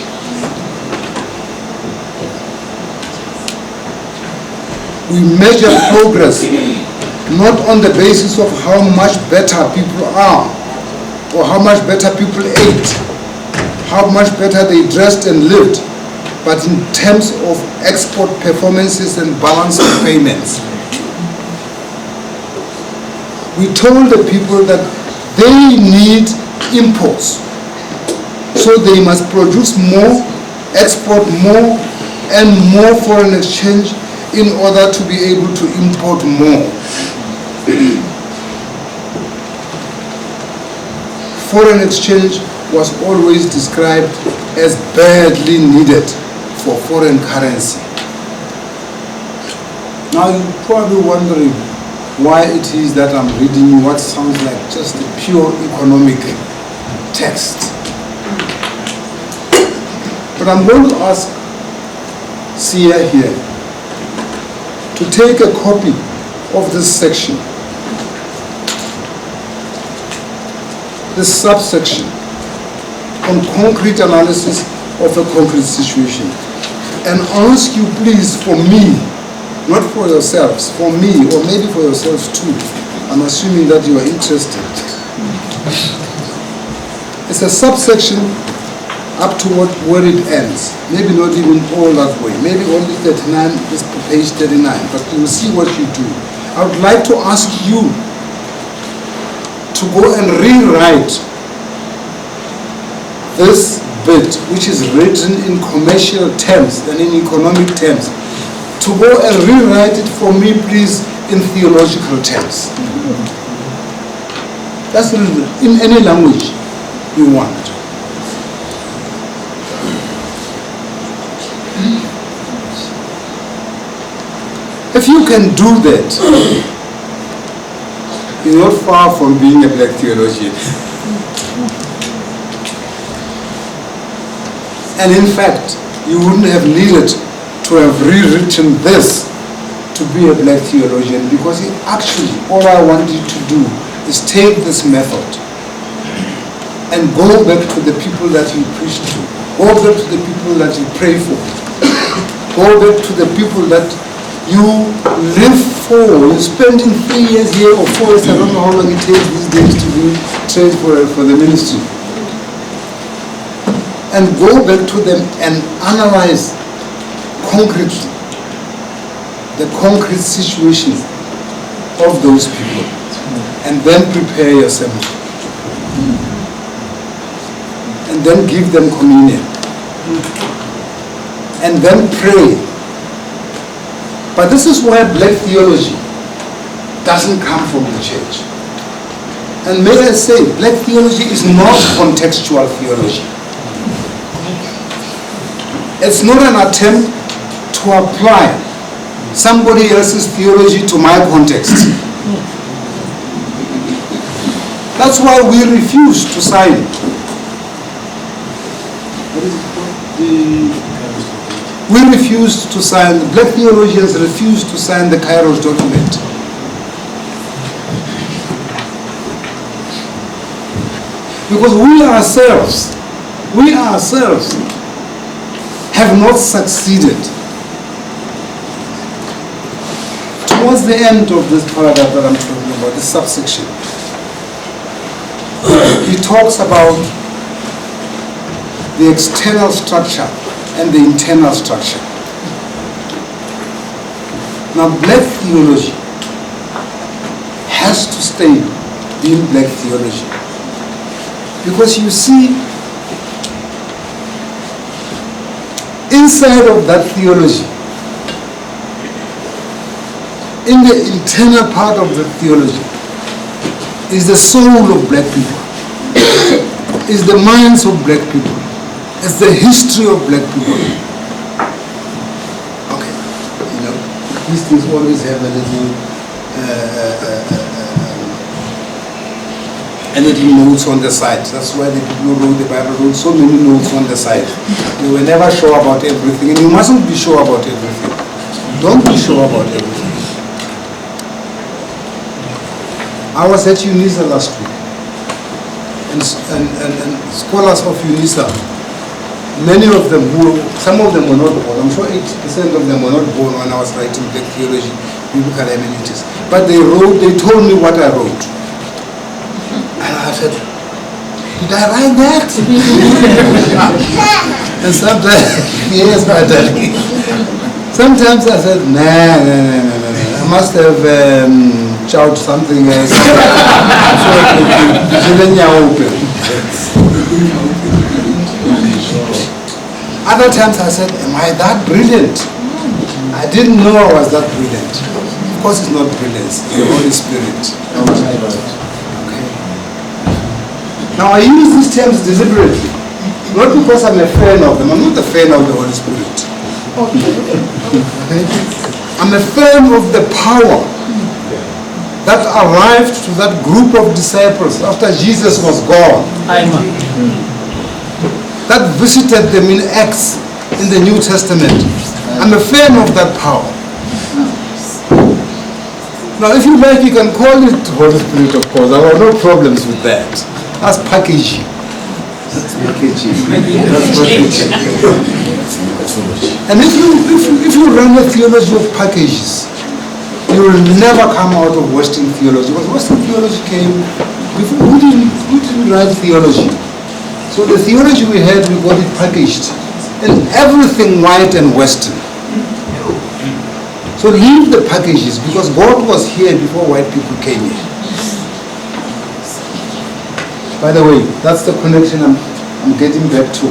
We measure progress not on the basis of how much better people are, or how much better people ate, how much better they dressed and lived, but in terms of export performances and balance of payments. We told the people that they need imports, so they must produce more, export more, and more foreign exchange in order to be able to import more. Foreign exchange was always described as badly needed for foreign currency. Now you're probably wondering why it is that I'm reading you what sounds like just a pure economic text. But I'm going to ask Sia here to take a copy of this section, this subsection on concrete analysis of a concrete situation, and ask you please, for me, not for yourselves, for me, or maybe for yourselves too. I'm assuming that you are interested. It's a subsection up to where it ends. Maybe not even all that way. Maybe only 39, this page 39, but you will see what you do. I would like to ask you to go and rewrite this bit, which is written in commercial terms and in economic terms, to go and rewrite it for me, please, in theological terms. That's in any language you want. If you can do that, you're not far from being a black theologian. And in fact, you wouldn't have needed to have rewritten this to be a black theologian, because actually all I want you to do is take this method and go back to the people that you preach to, go back to the people that you pray for, go back to the people that you live for. You're spending 3 years here or 4 years, I don't know how long it takes these days to be trained for the ministry. And go back to them and analyze concretely the concrete situation of those people, and then prepare yourself, and then give them communion, and then pray. But this is why black theology doesn't come from the church. And may I say, black theology is not contextual theology. It's not an attempt to apply somebody else's theology to my context. That's why we refuse to sign. What is it called? We refused to sign, the black theologians refused to sign the Kairos document. Because we ourselves have not succeeded. Towards the end of this paragraph that I'm talking about, this subsection, he talks about the external structure and the internal structure. Now, black theology has to stay being black theology. Because you see, inside of that theology, in the internal part of the theology, is the soul of black people, is the minds of black people, it's the history of black people. Okay, you know, these things always have a little notes on the side. That's why the people who wrote the Bible wrote so many notes on the side. They were never sure about everything, and you mustn't be sure about everything. Don't be sure about everything. I was at UNISA last week, and scholars of UNISA, many of them, some of them were not born. I'm sure 80% of them were not born when I was writing black theology, biblical hermeneutics. But they told me what I wrote. And I said, did I write that? And sometimes, yes, my darling. Sometimes I said, nah. I must have shouted something else. Other times I said, am I that brilliant? I didn't know I was that brilliant. Of course it's not brilliance, it's the Holy Spirit. Okay. Now I use these terms deliberately, not because I'm a fan of them. I'm not a fan of the Holy Spirit. Okay. I'm a fan of the power that arrived to that group of disciples after Jesus was gone. That visited them in Acts in the New Testament. I'm a fan of that power. Now if you like, you can call it Holy Spirit, of course. I have no problems with that. That's packaging. That's packaging. That's packaging. And if you run a theology of packages, you will never come out of Western theology. Because Western theology came before. Who didn't write theology? So the theology we had, we got it packaged, and everything white and Western. So leave the packages, because God was here before white people came here. By the way, that's the connection I'm getting back to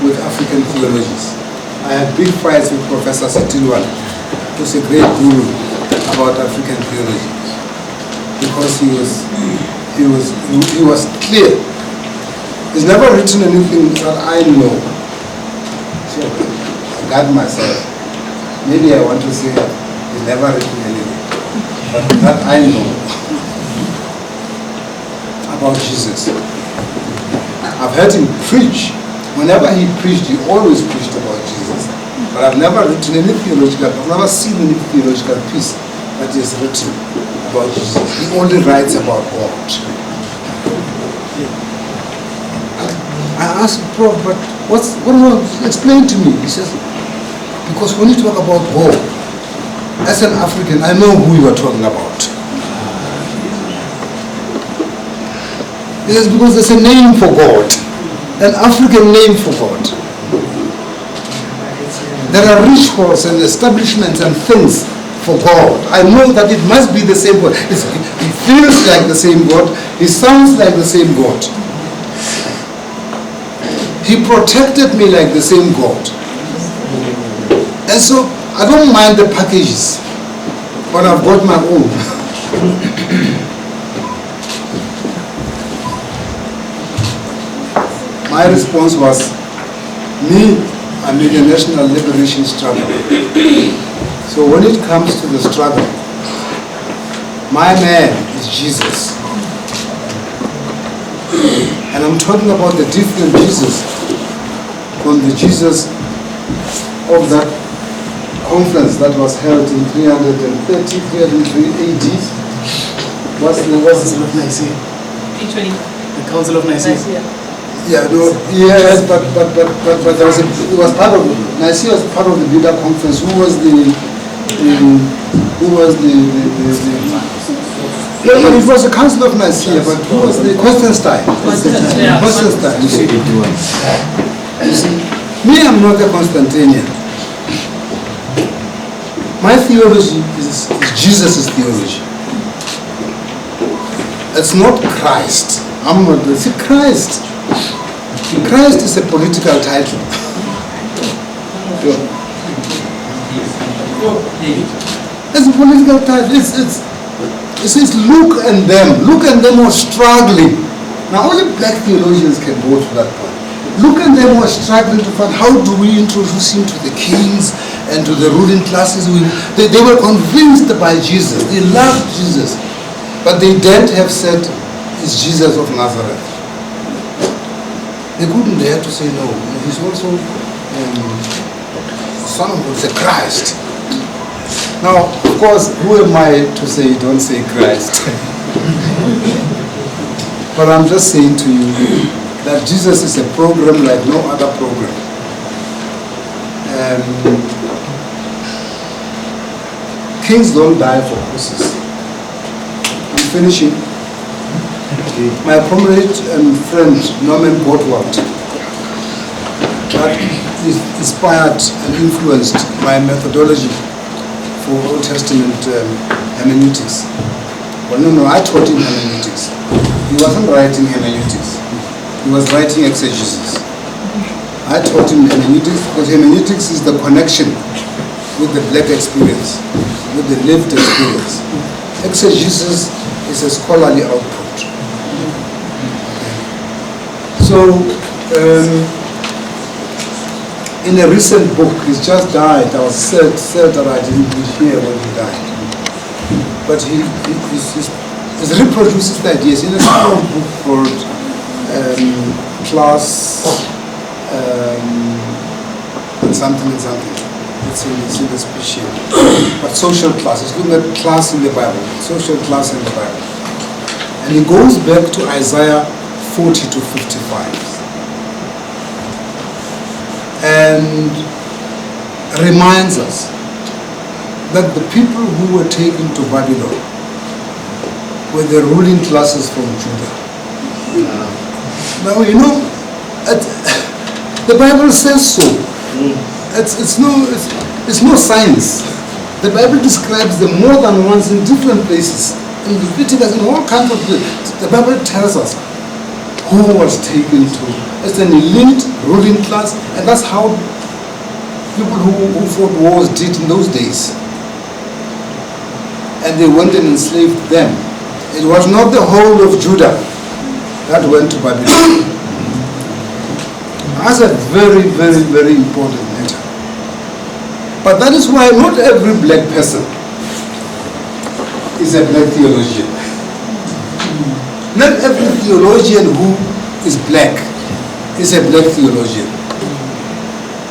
with African theologies. I had big fights with Professor Sitilwan was a great guru about African theology, because he was clear. He's never written anything that I know. So I got myself. Maybe I want to say he's never written anything, but that I know about Jesus. I've heard him preach. Whenever he preached, he always preached about Jesus. But I've never written any theological, I've never seen any theological piece that is written about Jesus. He only writes about God. I asked Prof, but what more? Explain to me. He says, because when you talk about God, as an African, I know who you are talking about. It is because there's a name for God, an African name for God. There are rituals and establishments and things for God. I know that it must be the same God. It feels like the same God. It sounds like the same God. He protected me like the same God. And so I don't mind the packages, but I've got my own. My response was, me, I'm in the national liberation struggle. So when it comes to the struggle, my man is Jesus. And I'm talking about the different Jesus from the Jesus of that conference that was held in 333 AD. What's the Council of Nicaea. The Council of Nicaea. Yeah, no, yes, but there was it was part of Nicaea was part of the bigger conference. Who was the no, but it was the Council of Nicaea, but who was the Constantine? Constantine. You see, me, I'm not a Constantinian. My theology is Jesus' theology. It's not Christ. I'm not. It's Christ. Christ is a political title. It's a political title. It says, look and them. Look and them were struggling. Now only black theologians can go to that point. Look and them were struggling to find how do we introduce him to the kings and to the ruling classes. They were convinced by Jesus. They loved Jesus. But they daren't have said, it's Jesus of Nazareth. They couldn't dare to say no. He's also son of the Christ. Now, of course, who am I to say don't say Christ? But I'm just saying to you that Jesus is a program like no other program. Kings don't die for horses. I'm finishing. My comrade and friend Norman Godward, that inspired and influenced my methodology for Old Testament hermeneutics. Well, no, I taught him hermeneutics. He wasn't writing hermeneutics. He was writing exegesis. I taught him hermeneutics because hermeneutics is the connection with the black experience, with the lived experience. Exegesis is a scholarly output. So, in a recent book, he's just died. I was sad that I didn't hear when he died. But he reproduces the ideas in a small book called Class and something. It's in the species. But social class. He's looking at class in the Bible, social class in the Bible. And he goes back to Isaiah 40 to 55 and reminds us that the people who were taken to Babylon were the ruling classes from Judah. Now, you know, the Bible says so. It's no science. The Bible describes them more than once in different places. In Leviticus, in all kinds of places. The Bible tells us who was taken to. It's an elite ruling class, and that's how people who fought wars did in those days. and they went and enslaved them. It was not the whole of Judah that went to Babylon. That's a very, very, very important matter. But that is why not every black person is a black theologian. Not every theologian who is black is a black theologian.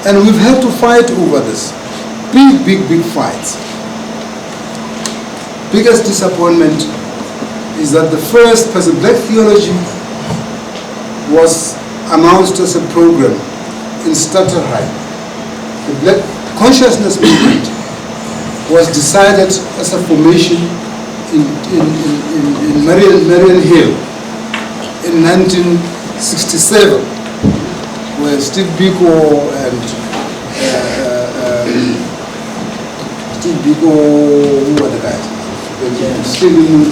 And we've had to fight over this. Big, big, big fights. Biggest disappointment is that the first person, black theology, was announced as a program in Stutterheim. The Black Consciousness Movement was decided as a formation in Marion Hill in 1967, where Steve Biko and who were the guys? Stephen,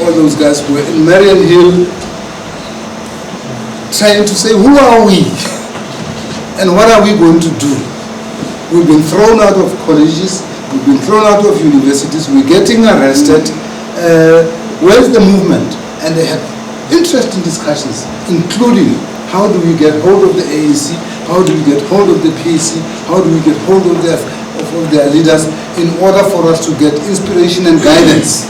all those guys were in Marion Hill trying to say, who are we? And what are we going to do? We've been thrown out of colleges, we've been thrown out of universities, we're getting arrested. Where's the movement? And they had interesting discussions, including how do we get hold of the ANC, how do we get hold of the PAC, how do we get hold of their leaders in order for us to get inspiration and guidance.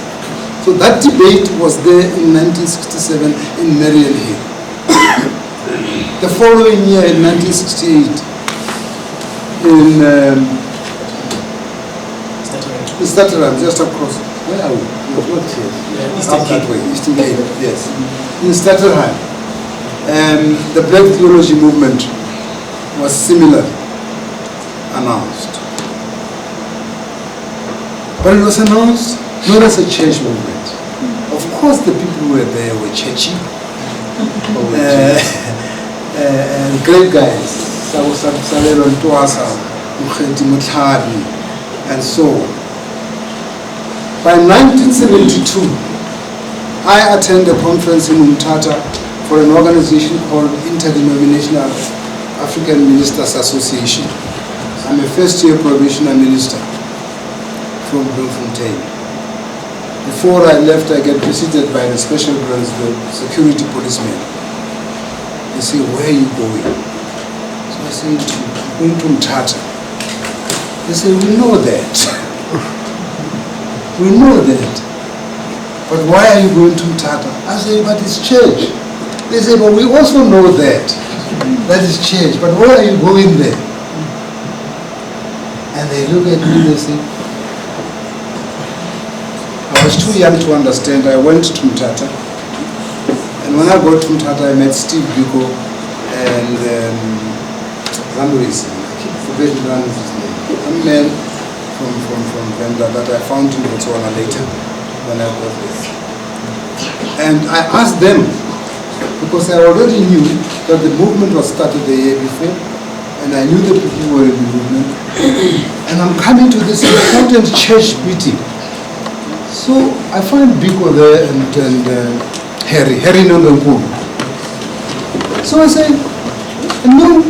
So that debate was there in 1967 in Marion Hill. The following year, in 1968, in Stutterheim, just across, where are we? Not here. Eastern Cape. Eastern Cape, yes. In Stutterheim, the Black Theology movement was similar, announced. But it was announced not as a church movement. Of course, the people who were there were churchy. And great guys, and so on. By 1972, I attended a conference in Umtata for an organization called Interdenominational African Ministers Association. I'm a first-year probationer minister from Bloemfontein. Before I left, I get visited by the special branch, the security policemen. They say, where are you going? So I say, to Umtata. They say, we know that. We know that. But why are you going to Umtata? I say, but it's church. They say, but we also know that. That is church. But why are you going there? And they look at me, they say, I was too young to understand. I went to Umtata. And when I got to Umtata, I met Steve Biko and Zamburis. I keep forgetting his name. A man from Venda that I found in Botswana later when I got there. And I asked them, because I already knew that the movement was started the year before, and I knew the people who were in the movement. And I'm coming to this important church meeting. So I find Biko there and Harry Nongonkulu. So I say, no,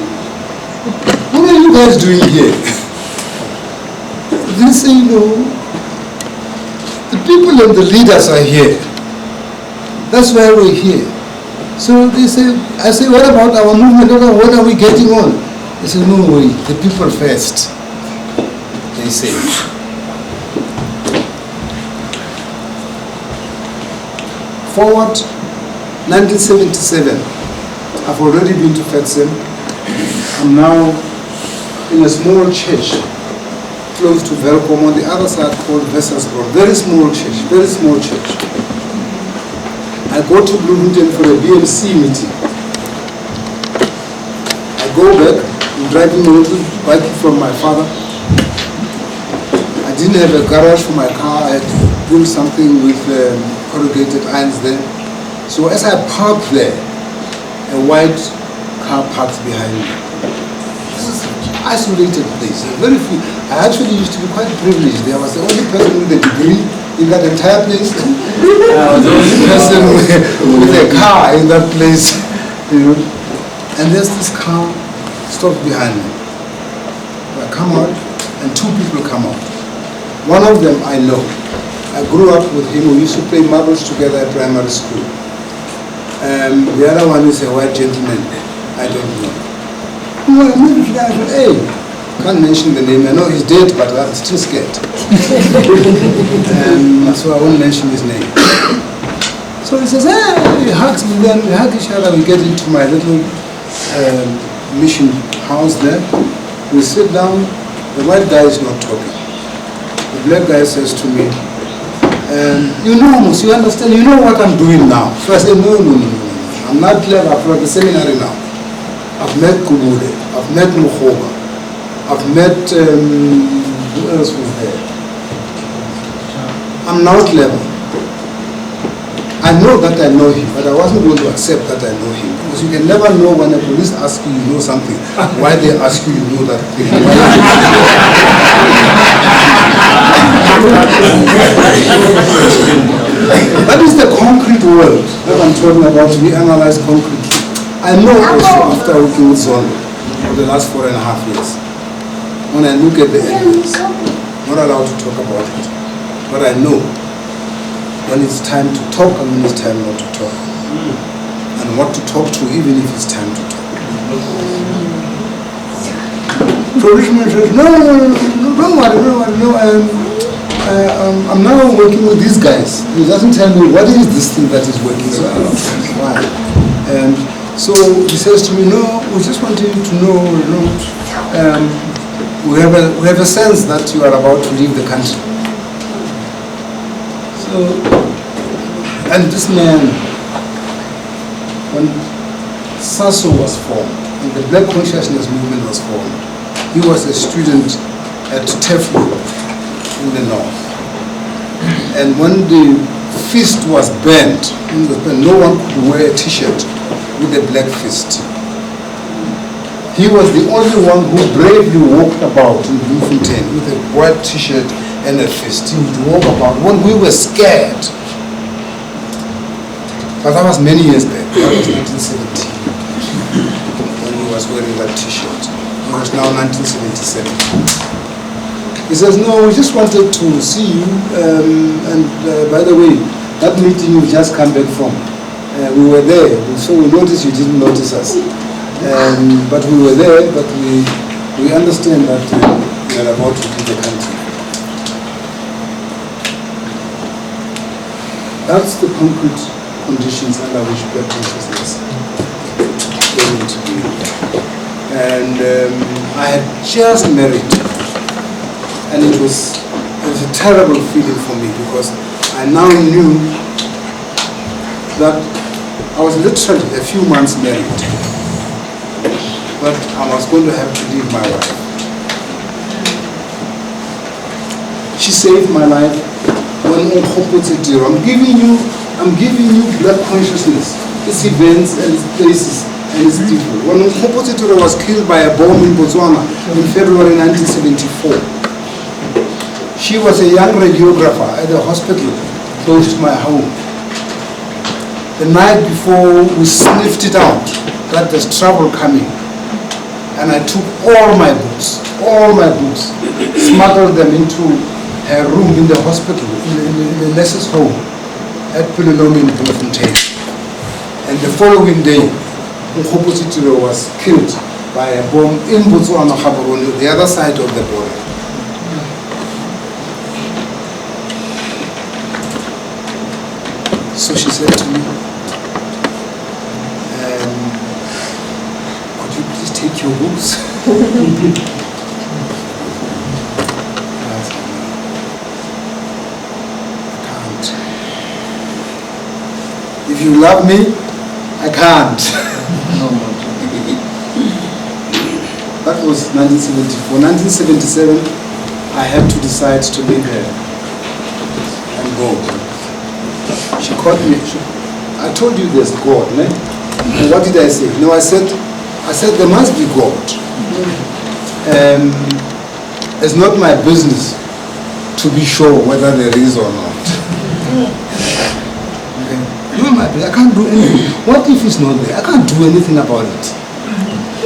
what are you guys doing here? They say, no, the people and the leaders are here. That's why we're here. So they say, I say, what about our movement? What are we getting on? They say, no way, the people first. They say. Forward 1977, I've already been to Fetsem. I'm now in a small church close to Velkom on the other side called Vessersborg. Very small church, very small church. I go to Bloemfontein for a BMC meeting. I go back, I'm driving a little bike from my father. I didn't have a garage for my car. I had to build something with corrugated irons there. So as I parked there, a white car parked behind me. This is an isolated place. Very few. I actually used to be quite privileged. There was the only person with a degree in that entire place. I was the only person with a car in that place. You know. And there's this car stopped behind me. I come out, and two people come out. One of them I know. I grew up with him. We used to play marbles together at primary school. The other one is a white gentleman. I don't know. Hey, can't mention the name. I know he's dead, but I'm still scared. So I won't mention his name. So he says, hey, he hugs me, then we hug each other. We get into my little mission house there. We sit down. The white guy is not talking. The black guy says to me, you know, Amos, you understand, you know what I'm doing now. So I said, no. I'm not clever. I'm from the seminary now. I've met Gqubule, I've met Mokgoba, I've met, who else was there? I'm now clever. I know that I know him, but I wasn't going to accept that I know him. Because you can never know when the police ask you, you know something, why they ask you, you know that thing. That is the concrete world that I'm talking about. We analyze concretely. I know also after working with Zondo for the last 4.5 years, when I look at the evidence, I'm not allowed to talk about it, but I know when it's time to talk and when it's time not to talk, and what to talk to even if it's time to talk. So Richmond says, no, don't worry, I'm now working with these guys. He doesn't tell me what is this thing that is working, so I don't know why. So he says to me, no, we just want you to know, we have a sense that you are about to leave the country. So, and this man, when SASO was formed, and the Black Consciousness Movement was formed, he was a student at Teflo in the north. And when the fist was burnt, no one could wear a t-shirt with a black fist. He was the only one who bravely walked about in Bloemfontein with a white t-shirt and a fist. He would walk about when we were scared. But that was many years back. That was 1970 when he was wearing that t-shirt. It was now 1977. He says, no, we just wanted to see you. By the way, that meeting you just come back from, we were there, so we noticed you didn't notice us. But we were there, but we understand that we are about to leave the country. That's the concrete conditions under which Black consciousness came into being. And I had just married, and it was a terrible feeling for me because I now knew that I was literally a few months married, but I was going to have to leave my wife. She saved my life when I'm giving you Black consciousness, its events and its places and its people. When Gqubule was killed by a bomb in Botswana in February 1974, she was a young radiographer at a hospital close to my home. The night before, we sniffed it out that there's trouble coming. And I took all my books, smuggled them into her room in the hospital, in the nurse's home at Pulelomi in Bloemfontein. And the following day, Gqubule was killed by a bomb in Botswana, the other side of the border. So she said to me, could you please take your books? I said, no, I can't. If you love me, I can't. That was 1974. 1977, I had to decide to leave her and go. She called me. I told you there's God, ne? And what did I say? No, I said there must be God. It's not my business to be sure whether there is or not. Okay. I can't do anything. What if it's not there? I can't do anything about it.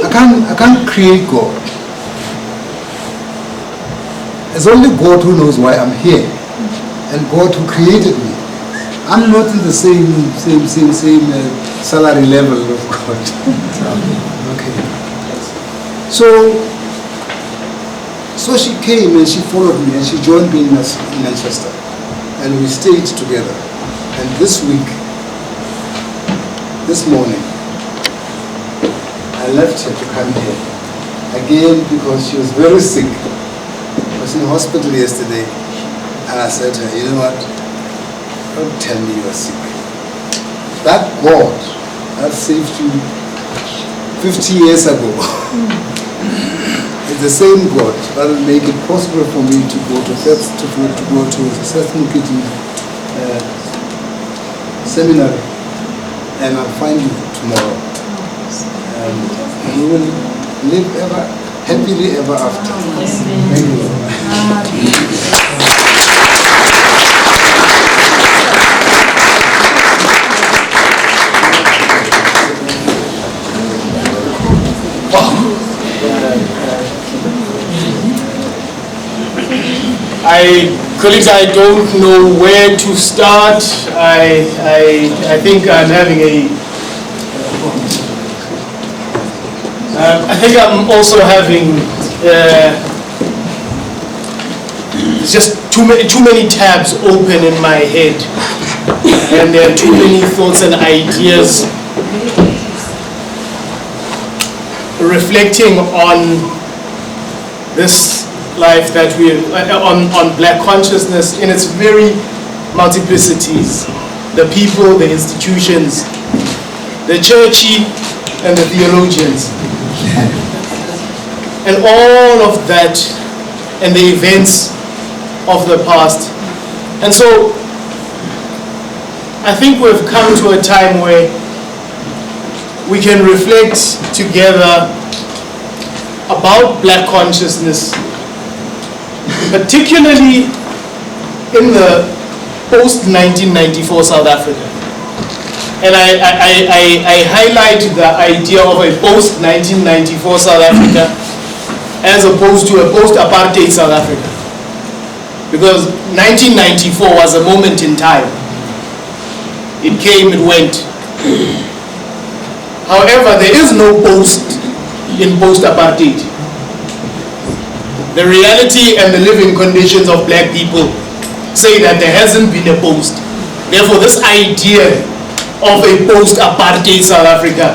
I can't create God. It's only God who knows why I'm here, and God who created me. I'm not in the same salary level of God. Okay. So she came and she followed me and she joined me in Manchester, and we stayed together. And this week, this morning, I left her to come here again because she was very sick. I was in hospital yesterday, and I said to her, you know what? Don't tell me you are sick. That God that saved you 50 years ago is the same God that will make it possible for me to go to Seth Mukiti seminary, and I'll find you tomorrow. And we will live ever happily ever after. Thank you. Colleagues, I don't know where to start. I think I'm having I think I'm also having just too many tabs open in my head, and there are too many thoughts and ideas reflecting on this life that we on black consciousness in its very multiplicities, the people, the institutions, the churchy and the theologians, and all of that, and the events of the past. And so I think we've come to a time where we can reflect together about black consciousness, particularly in the post-1994 South Africa. And I highlight the idea of a post-1994 South Africa as opposed to a post-apartheid South Africa. Because 1994 was a moment in time. It came, it went. However, there is no post in post-apartheid. The reality and the living conditions of black people say that there hasn't been a post. Therefore, this idea of a post-apartheid South Africa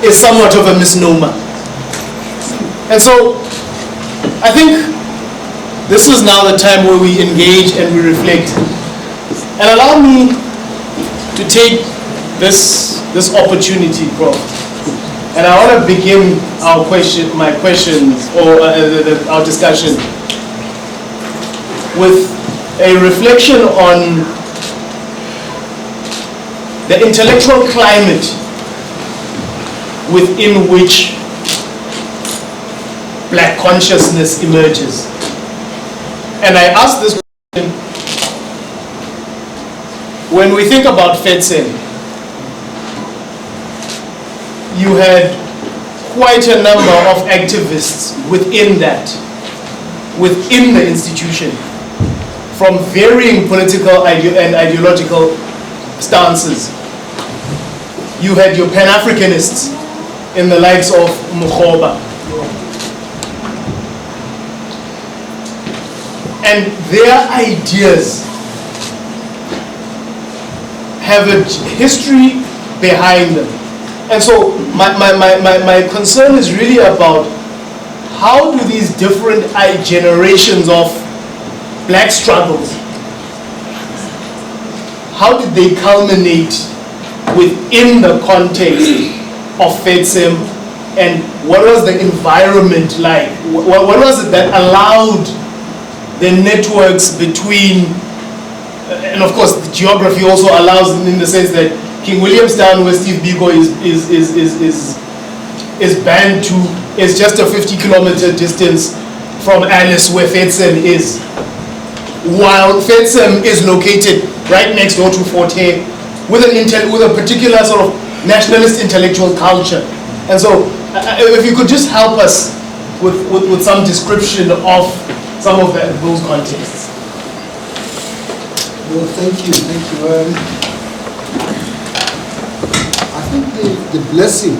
is somewhat of a misnomer. And so, I think this is now the time where we engage and we reflect. And allow me to take this opportunity, Prof. And I want to begin our discussion with a reflection on the intellectual climate within which black consciousness emerges. And I ask this question, when we think about FEDSEN, you had quite a number of activists within the institution, from varying political and ideological stances. You had your Pan-Africanists in the likes of Mukhoba. And their ideas have a history behind them. And so my concern is really about how do these different generations of black struggles, how did they culminate within the context of FEDSEM, and what was the environment like? What was it that allowed the networks between, and of course the geography also allows in the sense that King Williamstown, where Steve Biko is banned to, is just a 50-kilometer distance from Alice, where FEDSEM is, while FEDSEM is located right next door to Fort Hare with a particular sort of nationalist intellectual culture. And so if you could just help us with some description of some of those contexts. Well, thank you. I think the blessing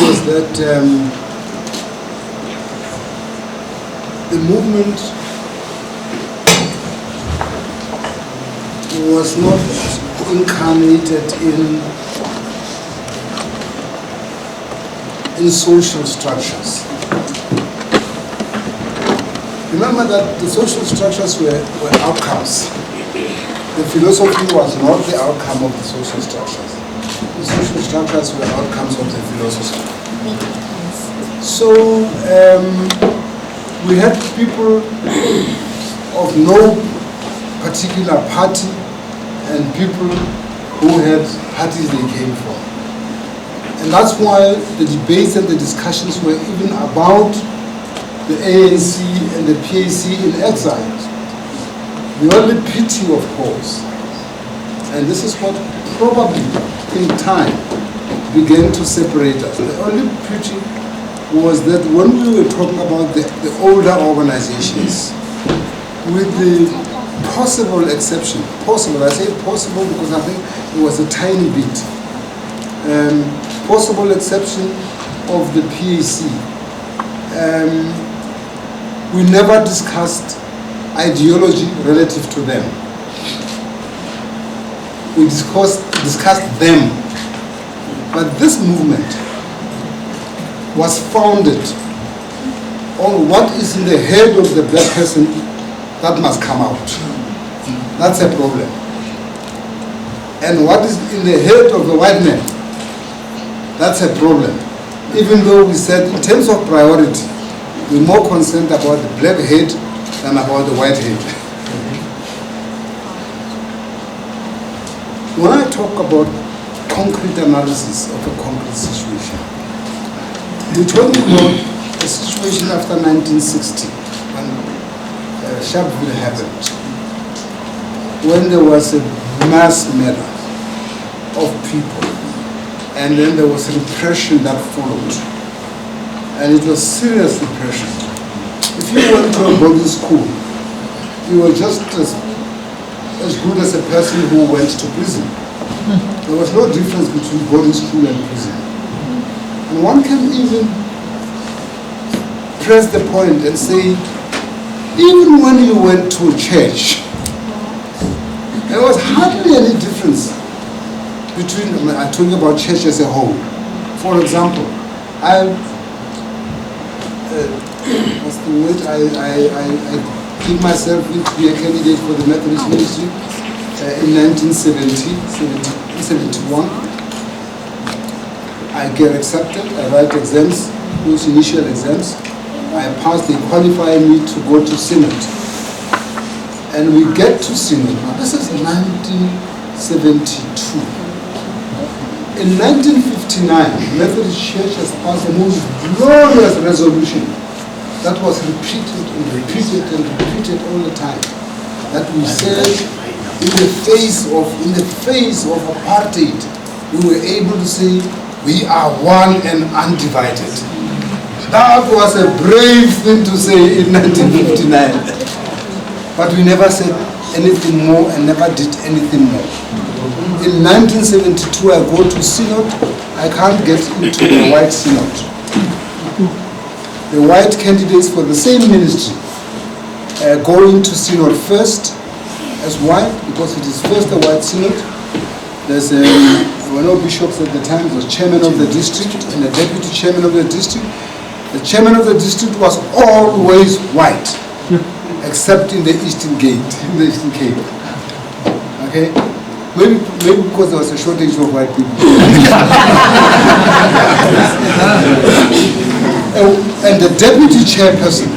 was that the movement was not incarnated in social structures. Remember that the social structures were outcomes. The philosophy was not the outcome of the social structures. The social structures were outcomes of the philosophy. So we had people of no particular party and people who had parties they came from. And that's why the debates and the discussions were even about the ANC and the PAC in exile. The only pity, of course, and this is what probably in time began to separate us. The only pity was that when we were talking about the older organizations, with the possible exception, possible, I say possible because I think it was a tiny bit, possible exception of the PAC, we never discussed ideology relative to them. We discussed them. But this movement was founded on what is in the head of the black person that must come out. That's a problem. And what is in the head of the white man, that's a problem. Even though we said in terms of priority, we're more concerned about the black head than about the white head. When I talk about concrete analysis of a concrete situation, we're talking about a situation after 1960, when Sharpeville happened, when there was a mass murder of people, and then there was repression that followed. And it was serious repression. If you went to a boarding school, you were just as good as a person who went to prison. There was no difference between boarding school and prison. And one can even press the point and say, even when you went to church, there was hardly any difference between, I'm talking about church as a whole. For example, I think myself to be a candidate for the Methodist ministry in 1971. I get accepted, I write exams, those initial exams. I pass, they qualify me to go to Synod. And we get to Synod. Now this is 1972. In 1959, the Methodist Church has passed the most glorious resolution that was repeated and repeated and repeated all the time. That we said, in the face of apartheid, we were able to say, we are one and undivided. That was a brave thing to say in 1959. But we never said anything more and never did anything more. In 1972, I go to Synod. I can't get into the white Synod. The white candidates for the same ministry go into Synod first as white, because it is first the white Synod. There were no bishops at the time. It was chairman of the district and the deputy chairman of the district. The chairman of the district was always white, except in the Eastern Gate, in the Eastern Cape. Okay? Maybe because there was a shortage of white people. And the deputy chairperson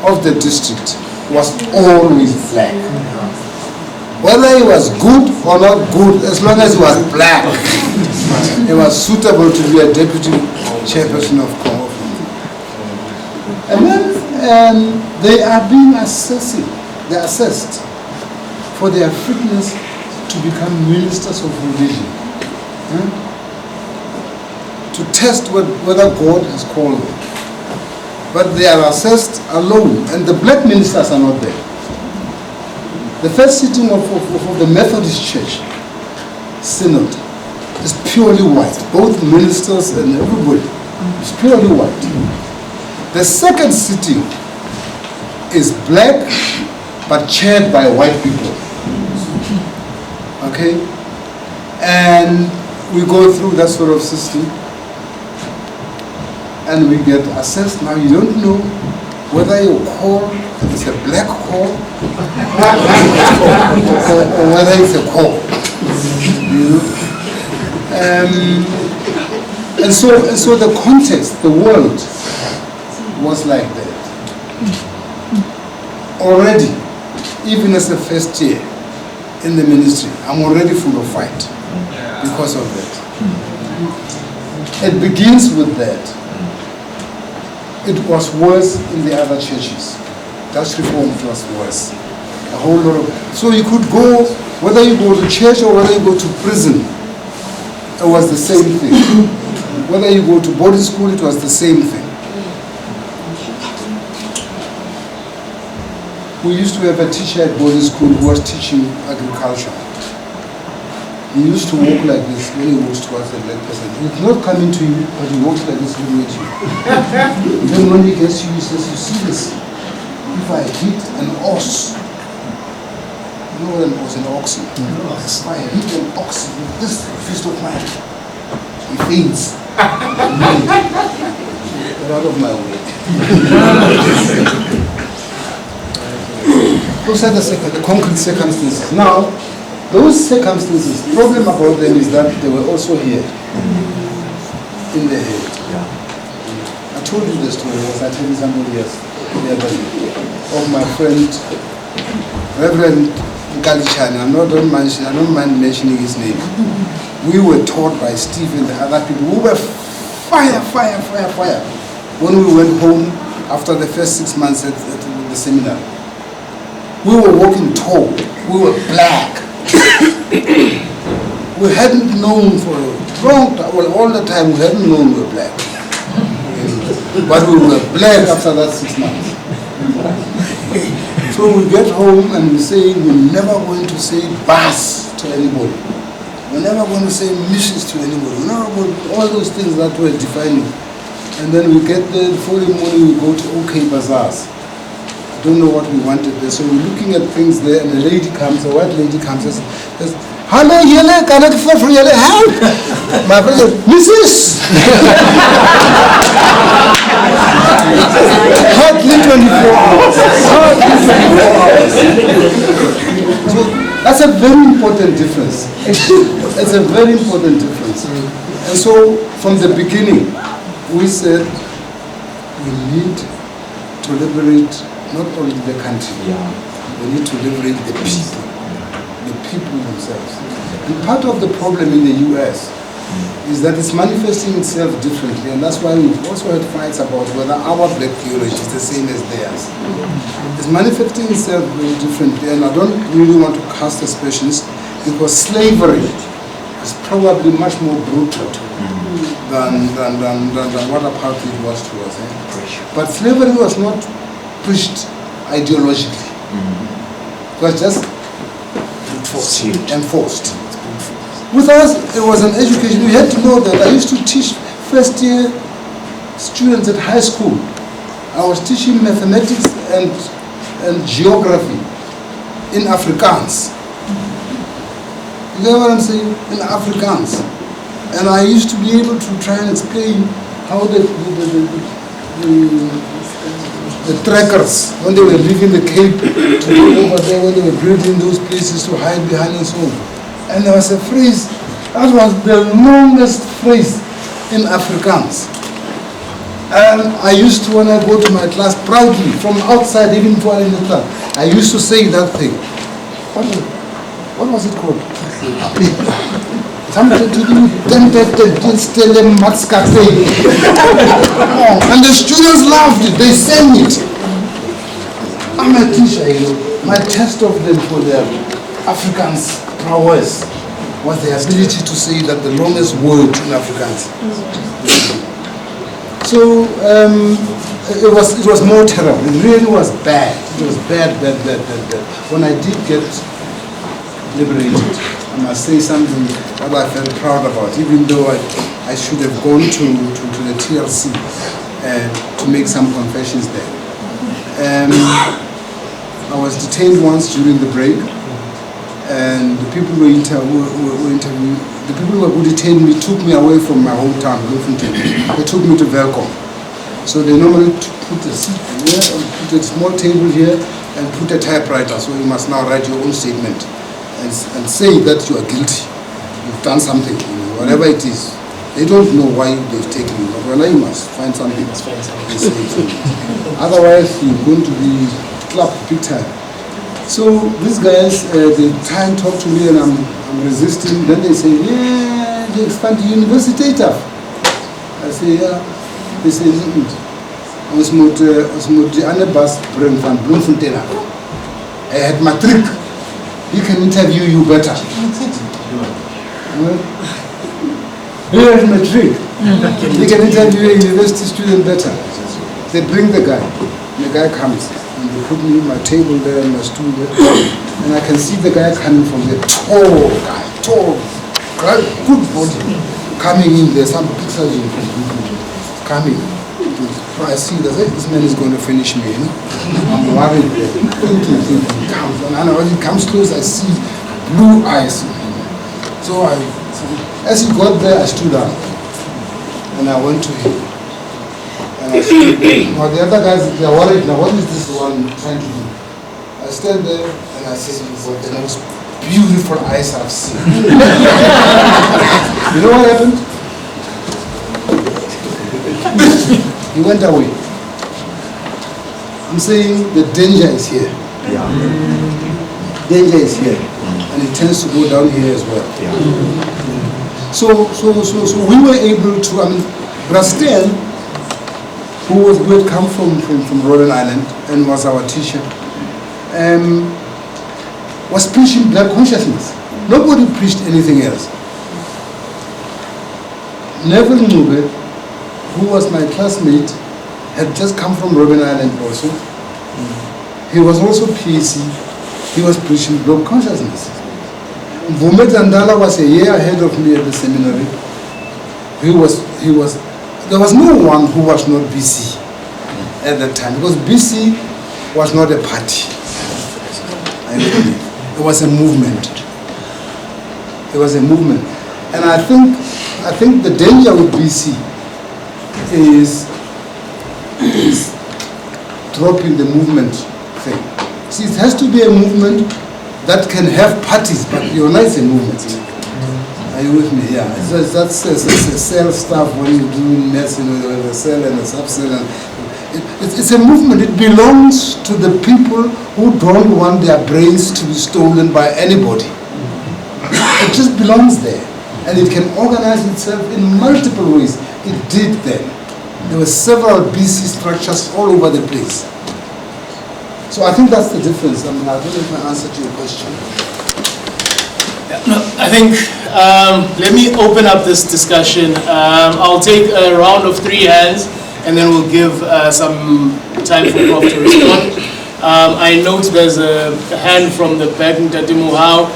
of the district was always black. Whether he was good or not good, as long as he was black, he was suitable to be a deputy chairperson of Congo. And then they are being assessed for their fitness to become ministers of religion, to test whether God has called them. but they are assessed alone, and the black ministers are not there. The first sitting of the Methodist Church Synod is purely white. Both ministers and everybody is purely white. The second sitting is black, but chaired by white people. Okay? And we go through that sort of system, and we get assessed. Now you don't know whether your call is a black call or whether it's a call. You know? And so the context, the world was like that. Already, even as a first year in the ministry, I'm already full of fight because of that. It begins with that. It was worse in the other churches. Dutch Reformed was worse. A whole lot of. So you could go, whether you go to church or whether you go to prison, it was the same thing. Whether you go to boarding school, it was the same thing. We used to have a teacher at boarding school who was teaching agriculture. He used to walk like this when he walks towards the black person. He's not coming to you, but he walks like this looking at you. Then when he gets to you, he says, you see this? If I hit an ox, you know what an ox, an oxen? If I hit an oxen with this fist of mine, he faints. Get out of my way. Those are the concrete circumstances. Now, those circumstances, the problem about them is that they were also here, in the head. I told you the story, was I telling somebody else the other day, of my friend, Reverend Nkalichani. I don't mind mentioning his name. We were taught by Steve and the other people. We were fire. When we went home after the first 6 months at the seminar, we were walking tall. We were black. We hadn't known for a long time, well, all the time we hadn't known we were black. But we were black after that 6 months. So we get home and we say, we're never going to say Bas to anybody. We're never going to say Mrs. to anybody. We're never going to, all those things that were defining. And then we get there, the following morning we go to OK Bazaars. Don't know what we wanted there. So we're looking at things there, and a lady comes, a white lady comes and says, hello, Yele, can I for Yele help? My friend says, Mrs. Hardly 24 hours. So that's a very important difference. It's a very important difference. And so from the beginning, we said we need to liberate not only the country, we need to liberate the people themselves. And part of the problem in the US is that it's manifesting itself differently, and that's why we've also had fights about whether our black theology is the same as theirs. It's manifesting itself very differently, and I don't really want to cast aspersions, because slavery is probably much more brutal than what apartheid was to us. But slavery was not pushed ideologically. It was just enforced. With us, it was an education. We had to know that. I used to teach first year students at high school. I was teaching mathematics and geography in Afrikaans. You know what I'm saying? In Afrikaans. And I used to be able to try and explain how the trekkers, when they were leaving the Cape to go over there, when they were building those places to hide behind and so on. And there was a phrase, that was the longest phrase in Afrikaans. And I used to, when I go to my class, proudly, from outside, even before in the class, I used to say that thing. What was it called? Something to do with and the students loved it, they sang it. I'm a teacher, you know. My test of them for their Afrikaans prowess was the ability to say that the longest word in Afrikaans. So So it was more terrible. It really was bad. It was bad. When I did get liberated, I must say something that I felt proud about, even though I should have gone to the TLC to make some confessions there. I was detained once during the break, and the people who interviewed, the people who detained me took me away from my hometown, Bloemfontein. They took me to Welkom. So they normally put a seat here, and put a small table here, and put a typewriter. So you must now write your own statement and say that you are guilty. You've done something, whatever it is. They don't know why they've taken you, but well, you must find something. Otherwise, you're going to be clapped big time. So these guys, they try and talk to me, and I'm resisting. Then they say, yeah, they expand the university tough. I say, yeah. They say, I was on the bus from Bloemfontein. I had matric. He can interview you better. He has matric. He can interview a university student better. They bring the guy. The guy comes. And they put me on my table there and my stool there. And I can see the guy coming from there. Tall guy, good body. Coming in there, some big surgeon coming. I see that this man is going to finish me, I'm worried there. He comes, and when he comes close, I see blue eyes. So as he got there, I stood up. And I went to him. And I stood there. Now the other guys, they are worried now, what is this one trying to do? I stand there and I said, he's got the most beautiful eyes I've seen. You know what happened? He went away. I'm saying the danger is here. Yeah. Danger is here. And it tends to go down here as well. Yeah. So we were able to, Brastel, who had come from Rhode Island and was our teacher, was preaching black consciousness. Nobody preached anything else. Neville Ngqubule, who was my classmate, had just come from Robben Island also. He was also PhD. He was preaching black consciousness. Vumet Andala was a year ahead of me at the seminary. There was no one who was not BC at that time, because BC was not a party. It was a movement. It was a movement. And I think the danger with BC is dropping the movement thing. See, it has to be a movement that can have parties, but unites a movement. Are you with me? Yeah. That's a cell stuff when you do medicine with a cell and a subcell. It's a movement. It belongs to the people who don't want their brains to be stolen by anybody. It just belongs there. And it can organize itself in multiple ways. It did then. There were several BC structures all over the place. So I think that's the difference. I don't know if I answered your question. No, I think, let me open up this discussion. I'll take a round of 3 hands, and then we'll give some time for Prof to respond. I note there's a hand from the back, Ntate Mohau.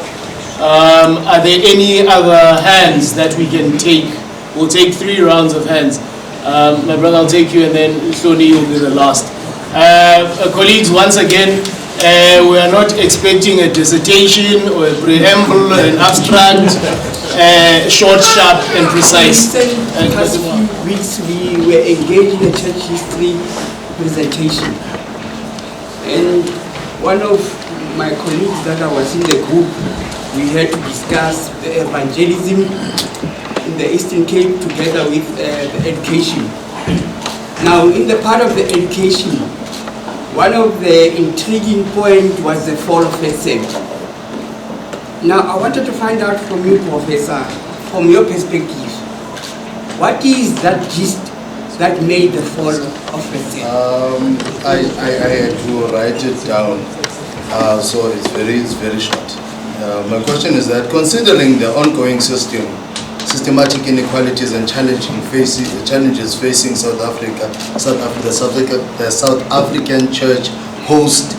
Are there any other hands that we can take? We'll take 3 rounds of hands. My brother, I'll take you, and then Hloni will be the last. Colleagues, once again, we are not expecting a dissertation or a preamble or an abstract, short, sharp, and precise. In the past few weeks, we were engaged in a church history presentation. And one of my colleagues that I was in the group, we had to discuss the evangelism in the Eastern Cape together with the education. Now, in the part of the education, one of the intriguing points was the fall of SM. Now, I wanted to find out from you, Professor, from your perspective, what is that gist that made the fall of SM? I had to write it down, so it's very short. My question is that, considering the ongoing system systematic inequalities and challenges facing South Africa, the South African church post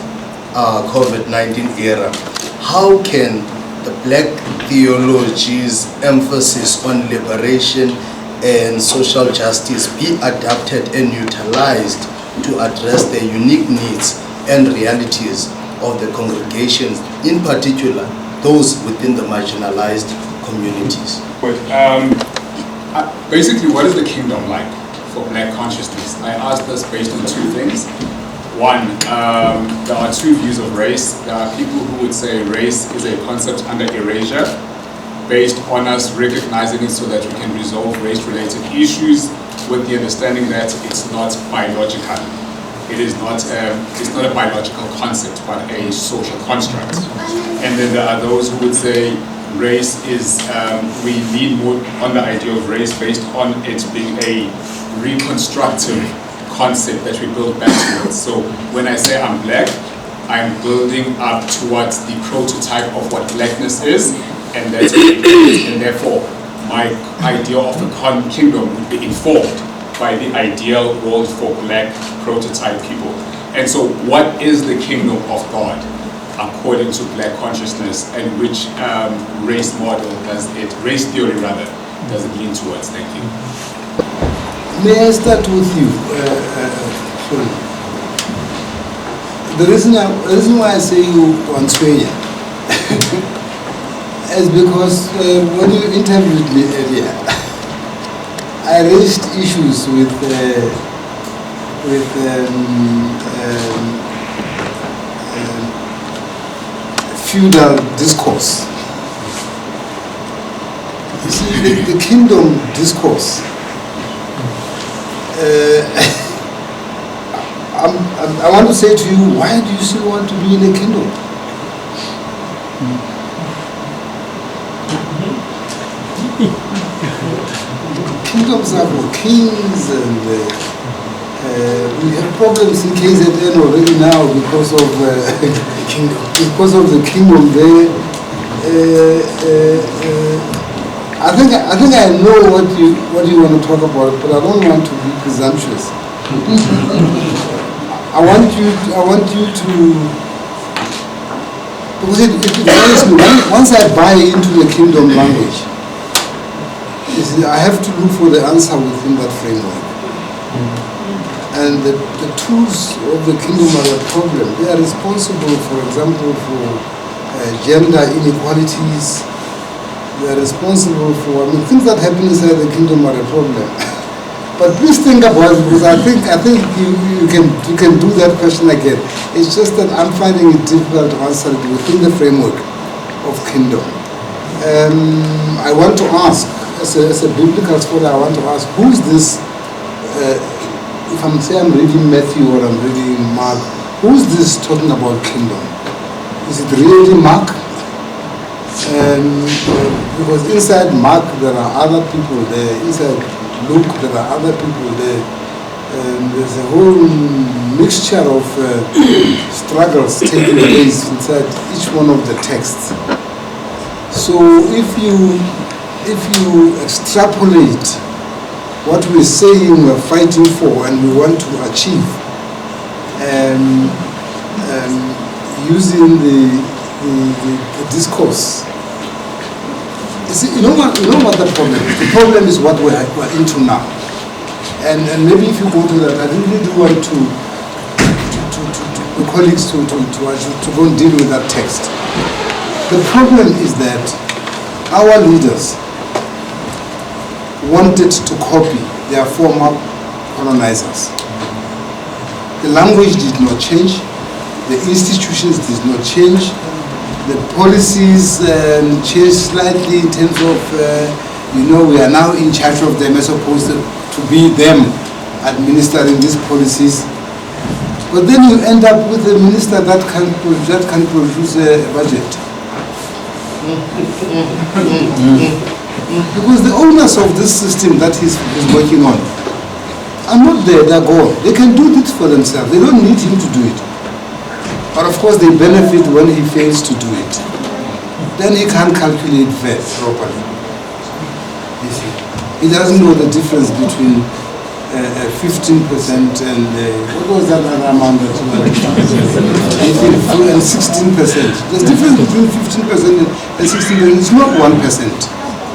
COVID-19 era. How can the Black theology's emphasis on liberation and social justice be adapted and utilized to address the unique needs and realities of the congregations, in particular those within the marginalized communities? Basically, what is the kingdom like for Black consciousness? I asked this based on two things. One, there are two views of race. There are people who would say race is a concept under erasure, based on us recognizing it so that we can resolve race-related issues with the understanding that it's not biological. It's not a biological concept, but a social construct. And then there are those who would say race is, we lean more on the idea of race based on it being a reconstructive concept that we build back towards. So when I say I'm Black, I'm building up towards the prototype of what Blackness is, and that's what it is. And therefore, my idea of the kingdom would be informed by the ideal world for Black prototype people. And so what is the kingdom of God according to Black consciousness, and which race model does it, race theory rather, does it lean towards? Thank you. May I start with you? Sorry. The reason why I say you on Australia is because when you interviewed me earlier, I raised issues with feudal discourse. You see, the kingdom discourse. I want to say to you, why do you still want to be in a kingdom? Kingdoms are for kings, and we have problems in KZN already now because of the kingdom there. I think I know what you want to talk about, but I don't want to be presumptuous. I want you to, because once I buy into the kingdom language, I have to look for the answer within that framework. And the tools of the kingdom are a problem. They are responsible, for example, for gender inequalities. They are responsible for, things that happen inside the kingdom are a problem. But please think about it, because I think you can do that question again. It's just that I'm finding it difficult to answer it within the framework of kingdom. I want to ask, as a biblical scholar, I want to ask, who is this? If I'm reading Matthew or I'm reading Mark, who is this talking about kingdom? Is it really Mark? Because inside Mark there are other people there, inside Luke there are other people there, and there's a whole mixture of struggles taking place inside each one of the texts. So if you extrapolate what we're saying we're fighting for and we want to achieve, using the discourse. You see, you know what the problem is? The problem is what we're into now. And maybe if you go to that, I really do want to the colleagues to go and deal with that text. The problem is that our leaders wanted to copy their former colonizers. The language did not change, the institutions did not change, the policies changed slightly in terms of, we are now in charge of them as opposed to be them administering these policies. But then you end up with a minister that can produce a budget. Because the owners of this system that he's working on are not there, they're gone. They can do it for themselves. They don't need him to do it. But of course they benefit when he fails to do it. Then he can't calculate VAT properly. He He doesn't know the difference between 15% and what was that other amount that you were and 16%. The difference between 15% and 16% is not 1%.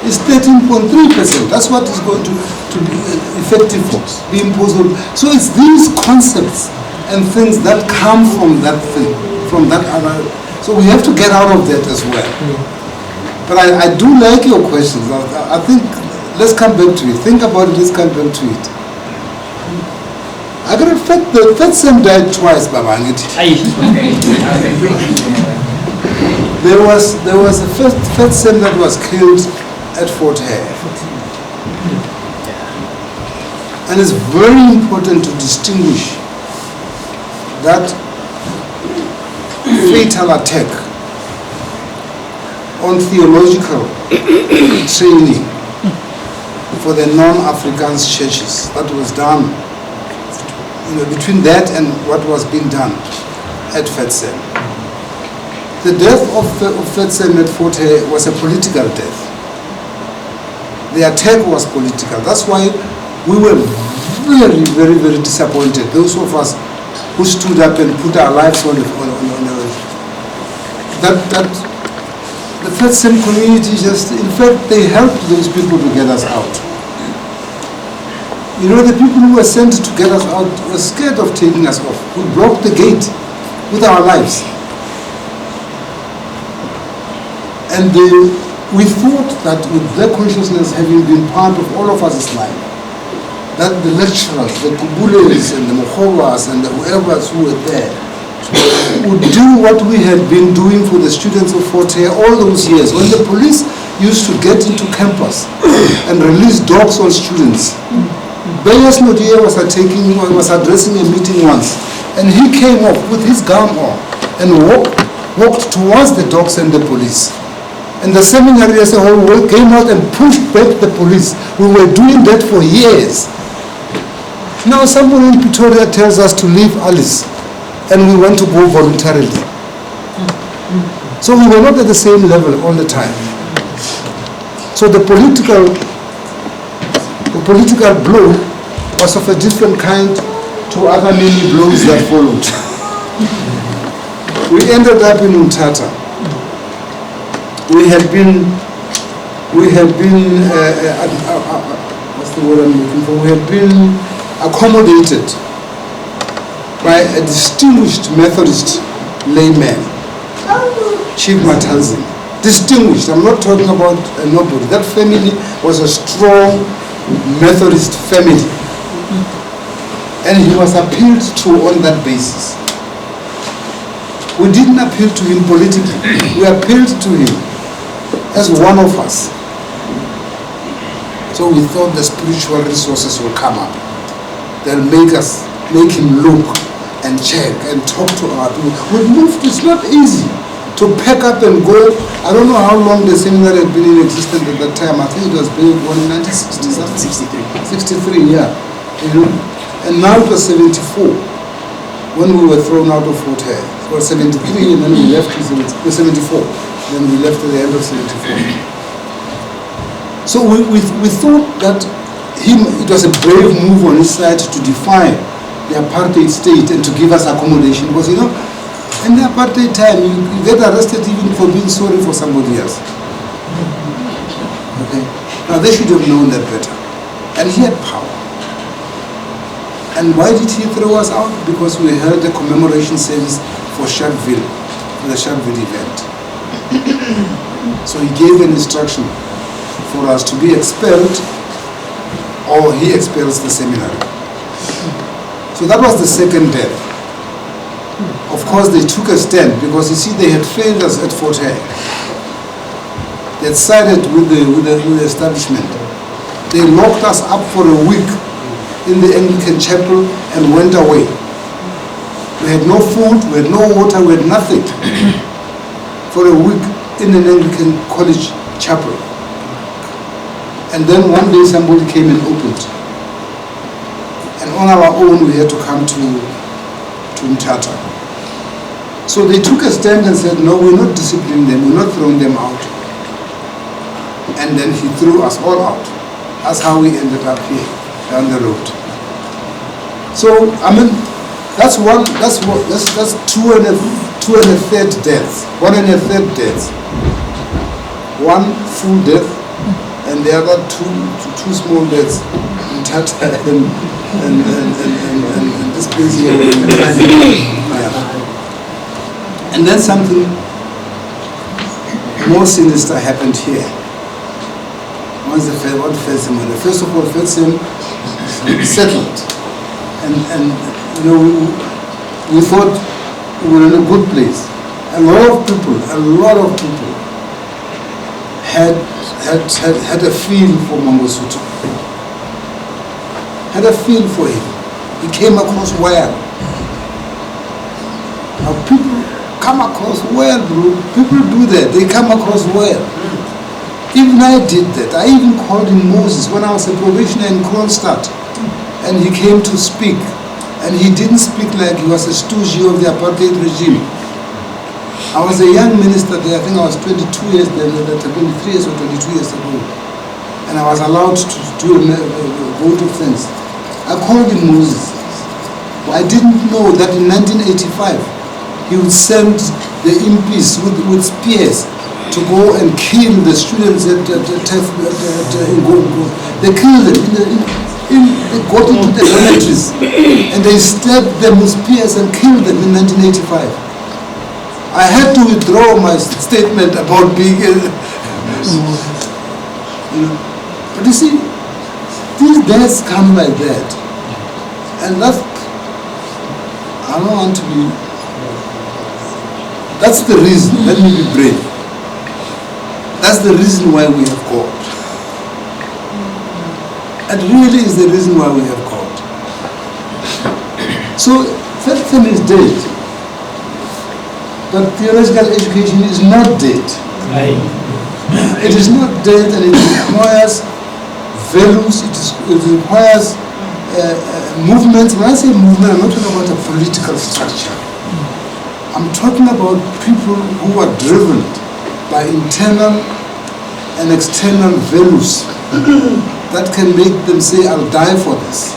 It's 13.3%. That's what is going to be effective for, be imposed. So it's these concepts and things that come from that thing, from that other. So we have to get out of that as well. But I do like your questions. I think, let's come back to it. Think about it, let's come back to it. I got a fact, the third son died twice, Babangit. There was a first son that was killed at Fort Hare. And it's very important to distinguish that fatal attack on theological training for the non-Africans churches that was done, between that and what was being done at Fetsen. The death of Fetsen at Fort Hare was a political death. The attack was political. That's why we were very, very, very disappointed. Those of us who stood up and put our lives on that the Fetsen community just, in fact, they helped those people to get us out. The people who were sent to get us out were scared of taking us off. We broke the gate with our lives. And we thought that with their consciousness having been part of all of us' life, that the lecturers, the Gqubules and the Mohowas and the whoever who were there would do what we had been doing for the students of Fort Hare all those years. When the police used to get into campus and release dogs on students, Bayes Nodia was addressing a meeting once, and he came up with his gown on and walked towards the dogs and the police. And the seminary as a whole came out and pushed back the police. We were doing that for years. Now somebody in Pretoria tells us to leave Alice, and we want to go voluntarily. So we were not at the same level all the time. So the political blow was of a different kind to other many blows that followed. We ended up in Umtata. We had been what's the word I'm looking for? We had been accommodated by a distinguished Methodist layman, Chief Matanzi. Distinguished, I'm not talking about a nobody. That family was a strong Methodist family. And he was appealed to on that basis. We didn't appeal to him politically. We appealed to him as one of us. So we thought the spiritual resources will come up. They'll make him look and check and talk to our people. We moved, it's not easy to pack up and go. I don't know how long the seminary had been in existence at that time. I think it was built in 1960, 63, yeah. And now it was 74 when we were thrown out of Fort Hare. It was 73 and then we left in 74. Then we left at the end of 74. So we thought that it was a brave move on his side to defy the apartheid state and to give us accommodation. Because in the apartheid time, you get arrested even for being sorry for somebody else. Okay? Now they should have known that better. And he had power. And why did he throw us out? Because we held a commemoration service for Sharpeville, for the Sharpeville event. So he gave an instruction for us to be expelled, or he expels the seminary. So that was the second death. Of course, they took a stand because you see, they had failed us at Fort Hare. They had sided with the establishment. They locked us up for a week in the Anglican chapel and went away. We had no food, we had no water, we had nothing for a week in an Anglican college chapel. And then one day somebody came and opened. And on our own we had to come to Mthatha. So they took a stand and said, no, we're not disciplining them, we're not throwing them out. And then he threw us all out. That's how we ended up here, down the road. So, I mean, that's two and a third deaths. 1 1/3 deaths. One full death, and the other two small deaths in Tata and this place here. And then something more sinister happened here. What Fetsem? First of all, Fetsem settled, and you know, we thought we were in a good place. A lot of people had a feel for Mangosuthu. Had a feel for him. He came across well. Now people come across well, bro. People do that. They come across well. Even I did that. I even called him Moses when I was a probationer in Kronstadt. And he came to speak. And he didn't speak like he was a stooge of the apartheid regime. I was a young minister there. I think I was 22 years then, 23 years or 22 years ago. And I was allowed to do a vote of thanks. I called him Moses. I didn't know that in 1985, he would send the MPs with spears to go and kill the students at Ngqubule. They killed them. They got into the dormitories and they stabbed them with spears and killed them in 1985. I had to withdraw my statement about being But you see, these deaths come like that. And that's, I don't want to be, that's the reason, let me be brave. That's the reason why we have God. It really is the reason why we have God. So, Fetsem is dead. But theological education is not dead. It is not dead, and it requires values, it requires movements. When I say movement, I'm not talking about a political structure. I'm talking about people who are driven by internal and external values that can make them say, I'll die for this.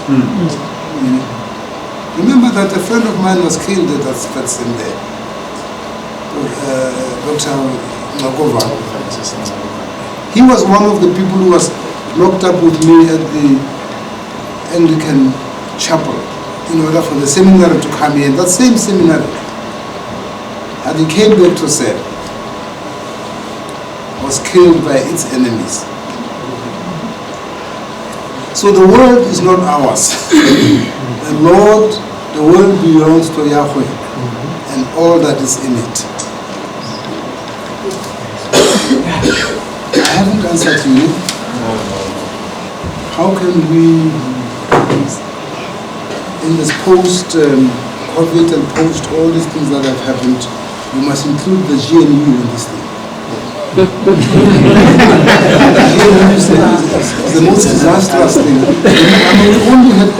Remember that a friend of mine was killed at that Fetsem there. Dr. Ngqubule. He was one of the people who was locked up with me at the Anglican chapel in order for the seminary to come in. That same seminary. And he came back to say, was killed by its enemies. So the world is not ours. The world belongs to Yahweh and all that is in it. I haven't answered you. How can we, in this post-COVID and post all these things that have happened, we must include the GNU in this thing. The GNU is the most disastrous thing. I mean, we only had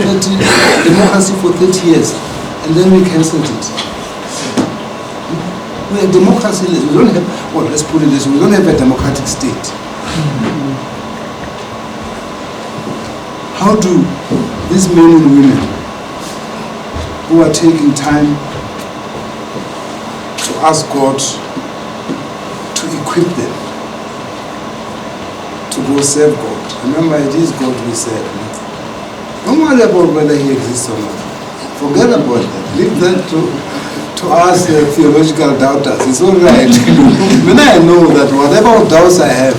democracy for 30 years, and then we cancelled it. We have democracy, we don't have, well, let's put it this way, we don't have a democratic state. How do these men and women who are taking time to ask God to equip them to go serve God? Remember, it is God we serve. Don't worry about whether He exists or not. Forget about that. Leave that to us theological doubters. It's all right. When I know that whatever doubts I have,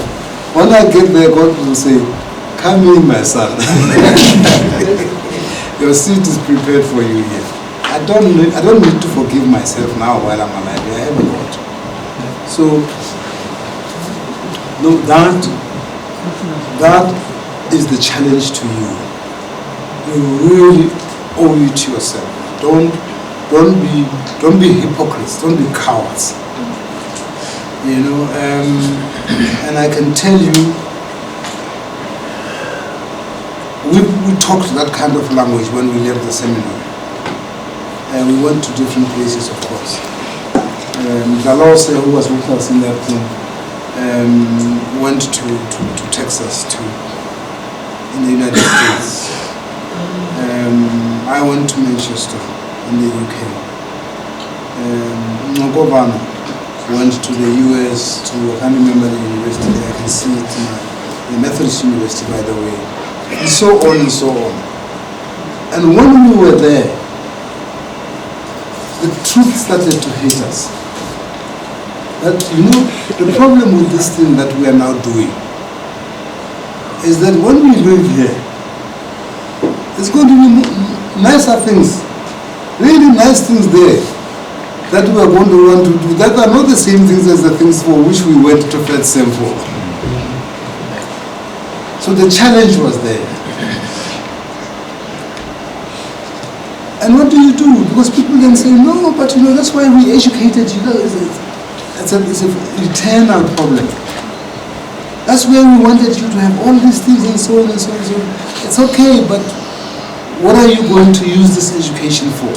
when I get there, God will say, come in, my son. Your seat is prepared for you here. I don't need to forgive myself now while I'm alive. I have God. So, no, that is the challenge to you. You really owe it to yourself. Don't be hypocrites. Don't be cowards. You know, and I can tell you, we talked that kind of language when we left the seminary. And we went to different places, of course. Galose, who was with us in that thing, went to Texas too. in the United States. I went to Manchester in the UK. Governor went to the US to, I can't remember the university, I can see it in the Methodist University, by the way, and so on and so on. And when we were there, the truth started to hit us. That, you know, the problem with this thing that we are now doing is that when we live here, there's going to be nicer things, really nice things there that we are going to want to do, that are not the same things as the things for which we went to FedSem for. So the challenge was there. And what do you do? Because people then say, no, but you know, that's why we educated you. It's an eternal problem. That's where we wanted you to have all these things and so on and so on and so on. It's okay, but what are you going to use this education for?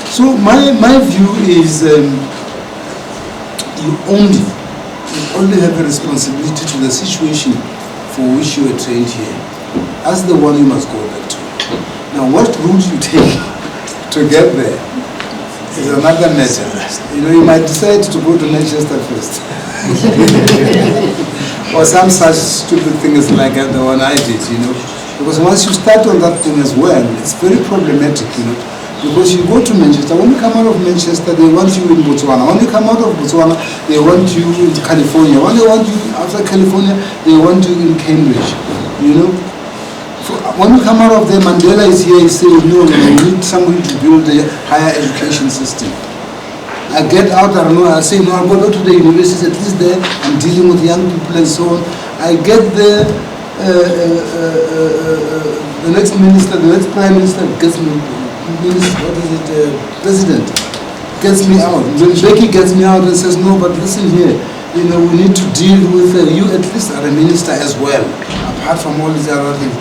So my view is you only have a responsibility to the situation for which you were trained here. That's the one you must go back to. Now what route you take to get there is another matter. You know, you might decide to go to Manchester first. Or some such stupid things like the one I did, you know. Because once you start on that thing as well, it's very problematic, you know. Because you go to Manchester, when you come out of Manchester, they want you in Botswana. When you come out of Botswana, they want you in California. When they want you after California, they want you in Cambridge, you know. When you come out of there, Mandela is here, he says, no, we need somebody to build a higher education system. I get out, I don't know, I say, no, I'll go to the university, at least there, I'm dealing with young people and so on. I get there, the next minister, the next prime minister gets me, president gets me out. When Becky gets me out and says, no, but listen here, you know, we need to deal with, you at least are a minister as well, apart from all these other things.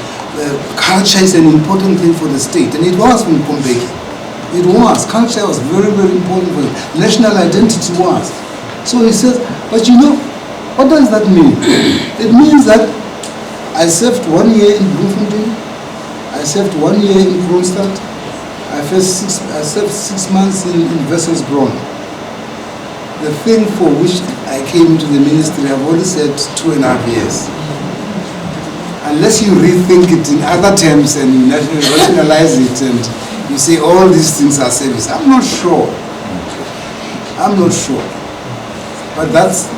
Culture is an important thing for the state, and it was from Pombeki. It was. Culture was very, very important for it. National identity was. So he says, but you know, what does that mean? It means that I served 1 year in Bloemfontein, I served 1 year in Kroonstad, I served 6 months in Wesselsbron. The thing for which I came to the ministry, I've already said 2.5 years. Unless you rethink it in other terms and you rationalize it and you say all these things are service, I'm not sure. I'm not sure. But that's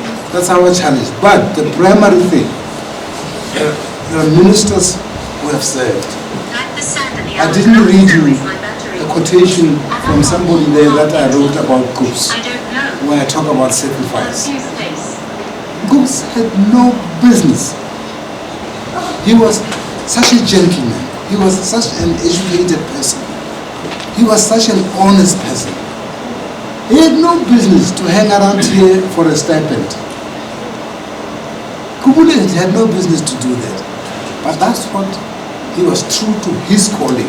our challenge. But the primary thing, there are ministers who have served. I didn't read you a quotation from somebody there that I wrote about Gqubs, when I talk about sacrifice. Gqubs had no business. He was such a gentleman. He was such an educated person. He was such an honest person. He had no business to hang around here for a stipend. Gqubule had no business to do that. But that's what he was true to his calling.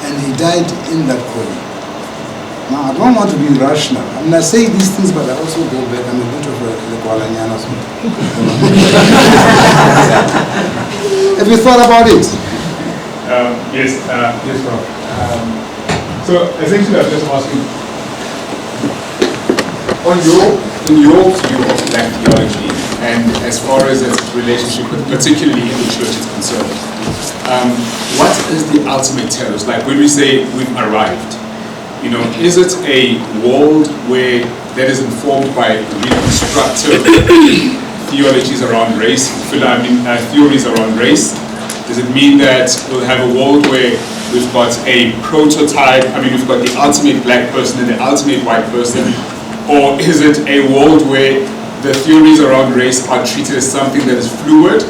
And he died in that calling. Now, I don't want to be rational. I mean, I say these things, but I also go back. I'm a bit of a Kualanyana. Have you thought about it? Yes, Prof. So essentially, I'm just asking, in your view of black theology, and as far as its relationship, particularly in the church, is concerned, what is the ultimate telos? Like when we say we've arrived, you know, is it a world where that is informed by reconstructive theologies around race, theories around race? Does it mean that we'll have a world where we've got a prototype, we've got the ultimate black person and the ultimate white person? Or is it a world where the theories around race are treated as something that is fluid,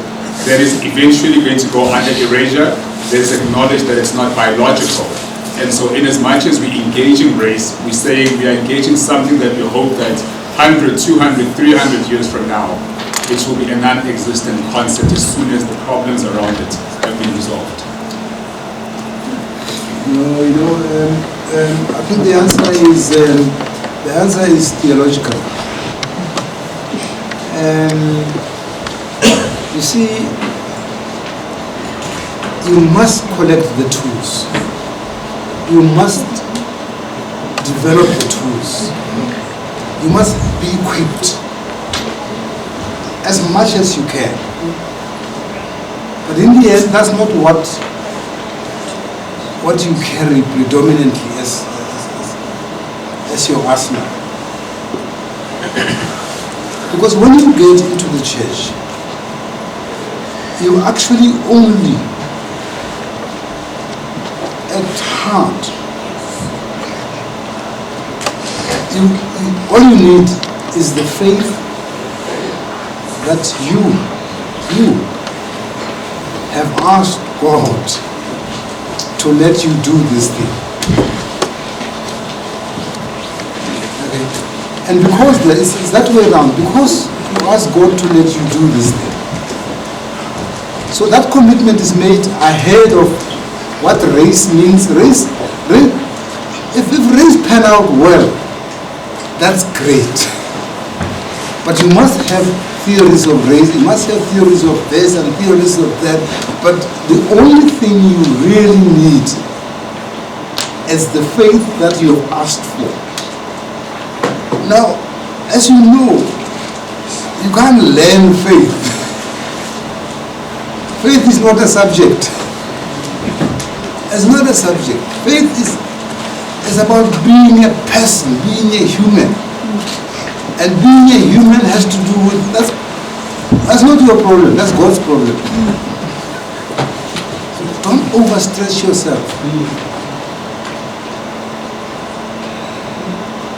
that is eventually going to go under erasure, that is acknowledged that it's not biological? And so in as much as we engage in race, we say we are engaging something that we hope that 100, 200, 300 years from now, it will be a non-existent concept as soon as the problems around it have been resolved. No, you know, I think the answer is theological. You see, you must collect the tools. You must develop the tools. You must be equipped as much as you can. But in the end, that's not what you carry predominantly as your arsenal. Because when you get into the church, you actually only at heart, all you need is the faith that you have asked God to let you do this thing. Okay? And because it's that way around, because you ask God to let you do this thing. So that commitment is made ahead of what race means. If race pan out well, that's great. But you must have theories of race, you must have theories of this and theories of that. But the only thing you really need is the faith that you have asked for. Now, as you know, you can't learn faith. Faith is not a subject. It's not a subject. Faith is about being a person, being a human. And being a human has to do with, that's not your problem, that's God's problem. So don't overstretch yourself.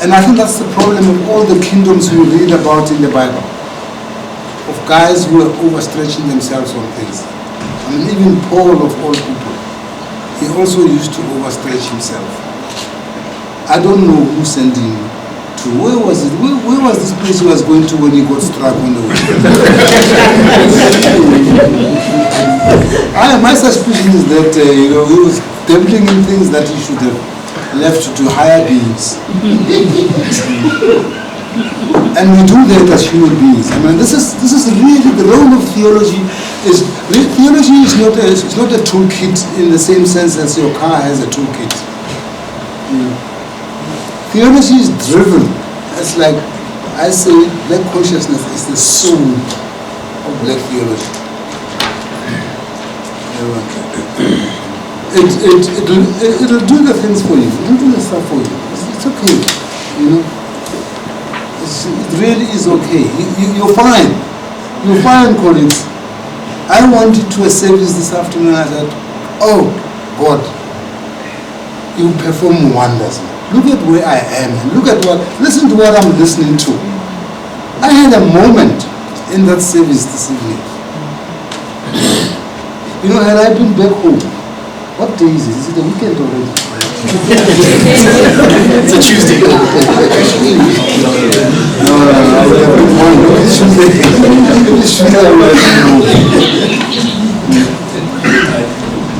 And I think that's the problem of all the kingdoms we read about in the Bible. Of guys who are overstretching themselves on things. I mean, even Paul of all people, he also used to overstretch himself. I don't know who sent him to, where was it? Where was this place he was going to when he got struck on the way? My suspicion is that he was dabbling in things that he should have left to higher beings. And we do that as human beings. I mean, this is really the role of theology. Theology is not a toolkit in the same sense as your car has a toolkit. Theology is driven. It's like I say, black consciousness is the soul of black theology. It'll do the things for you. It'll do the stuff for you. It's okay. It really is okay. You're fine. You're fine, colleagues. I went to a service this afternoon and I said, oh, God, you perform wonders. Look at where I am. Listen to what I'm listening to. I had a moment in that service this evening. Had I been back home, what day is it? Is it a weekend already? It's a Tuesday. No, I would have been one. It's Tuesday.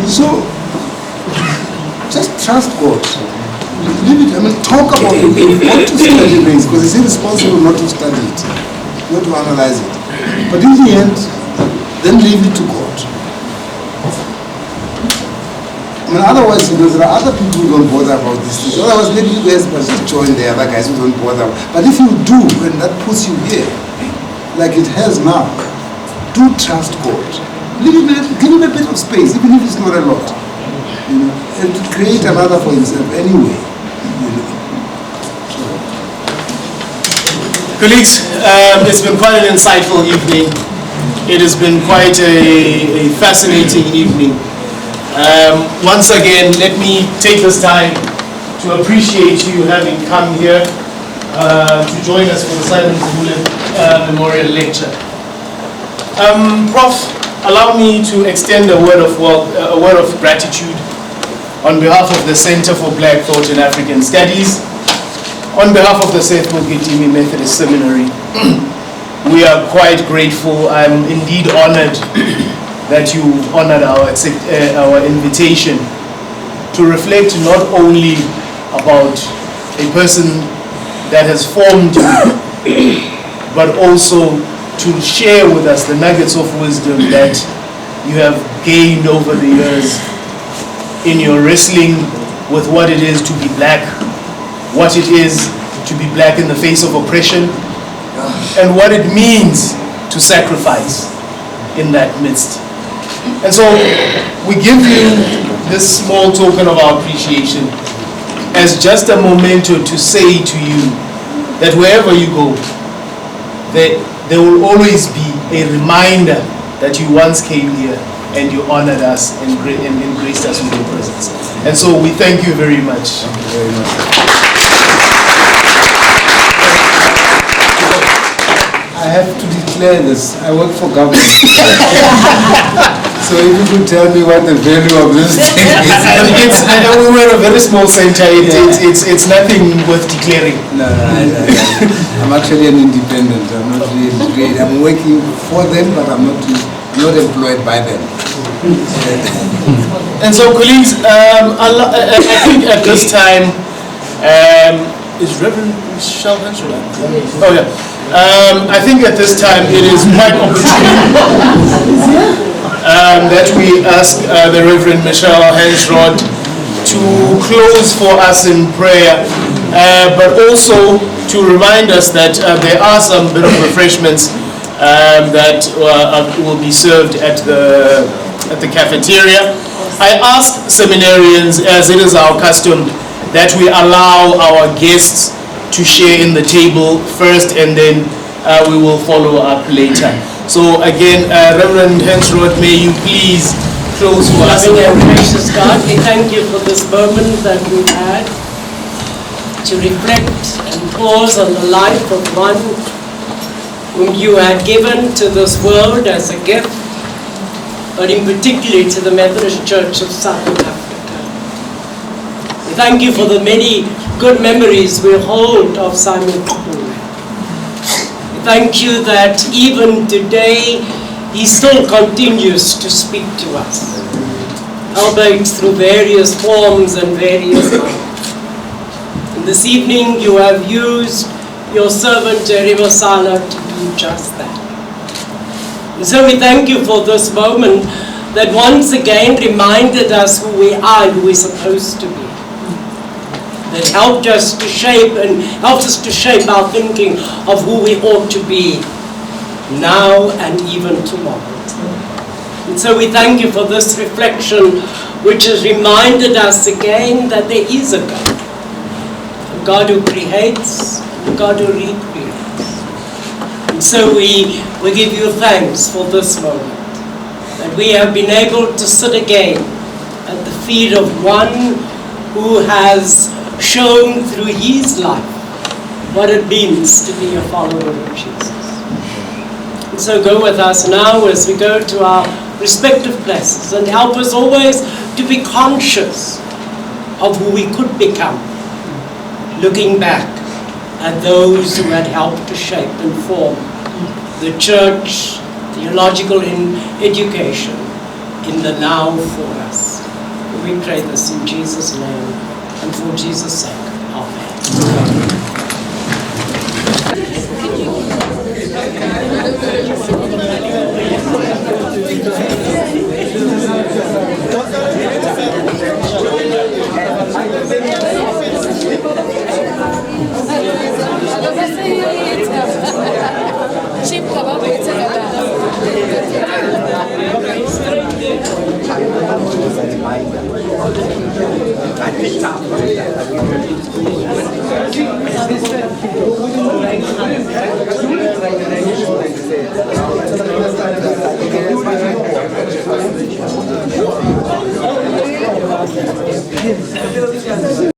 So, just trust God. Leave it. I mean, talk about it. Not to study things, because it's irresponsible not to study it, not to analyze it. But in the end, then leave it to God. I mean, otherwise, there are other people who don't bother about these things. Otherwise, maybe you guys must just join the other guys who don't bother. But if you do, and that puts you here, like it has now, do trust God. Give him a bit of space, even if it's not a lot. And to create another for himself anyway. Colleagues, it's been quite an insightful evening. It has been quite a fascinating evening. Once again, let me take this time to appreciate you having come here to join us for the Simon Gqubule Memorial Lecture. Prof, allow me to extend a word of gratitude on behalf of the Center for Black Thought and African Studies, on behalf of the Seth Moketimi Methodist Seminary. We are quite grateful. I'm indeed honored that you honored our invitation to reflect not only about a person that has formed you, but also to share with us the nuggets of wisdom that you have gained over the years in your wrestling with what it is to be black, what it is to be black in the face of oppression, and what it means to sacrifice in that midst. And so we give you this small token of our appreciation as just a memento to say to you that wherever you go, there will always be a reminder that you once came here and you honored us and graced us with your presence. And so we thank you very much. Thank you very much. I have to declare this. I work for government. So if you could tell me what the value of this thing is. We were a very small center. It's nothing worth declaring. No, I'm actually an independent. I'm not really great. I'm working for them, but I'm not employed by them. And so, colleagues, I think at this time, is Reverend Michelle Henshaw? Oh yeah. I think at this time it is quite opportune that we ask the Reverend Michelle Henshaw to close for us in prayer, but also to remind us that there are some bit of refreshments that will be served at the cafeteria. I ask seminarians, as it is our custom, that we allow our guests to share in the table first, and then we will follow up later. So again, Reverend Hensrod, may you please close for us. Loving and gracious God, we thank you for this moment that we've had to reflect and pause on the life of one whom you had given to this world as a gift, but in particular to the Methodist Church of Southern Africa. We thank you for the many good memories we hold of Simon Gqubule. We thank you that even today he still continues to speak to us, albeit through various forms and various modes. And this evening you have used your servant Gqubule Mosala to do just that. And so we thank you for this moment that once again reminded us who we are, who we're supposed to be. That helped us to shape and helps us to shape our thinking of who we ought to be now and even tomorrow. And so we thank you for this reflection, which has reminded us again that there is a God who creates, a God who recreates. And so we give you thanks for this moment, that we have been able to sit again at the feet of one who has shown through his life what it means to be a follower of Jesus. And so go with us now as we go to our respective places, and help us always to be conscious of who we could become, looking back at those who had helped to shape and form the church, theological education in the now for us. We pray this in Jesus' name and for Jesus' sake. Amen.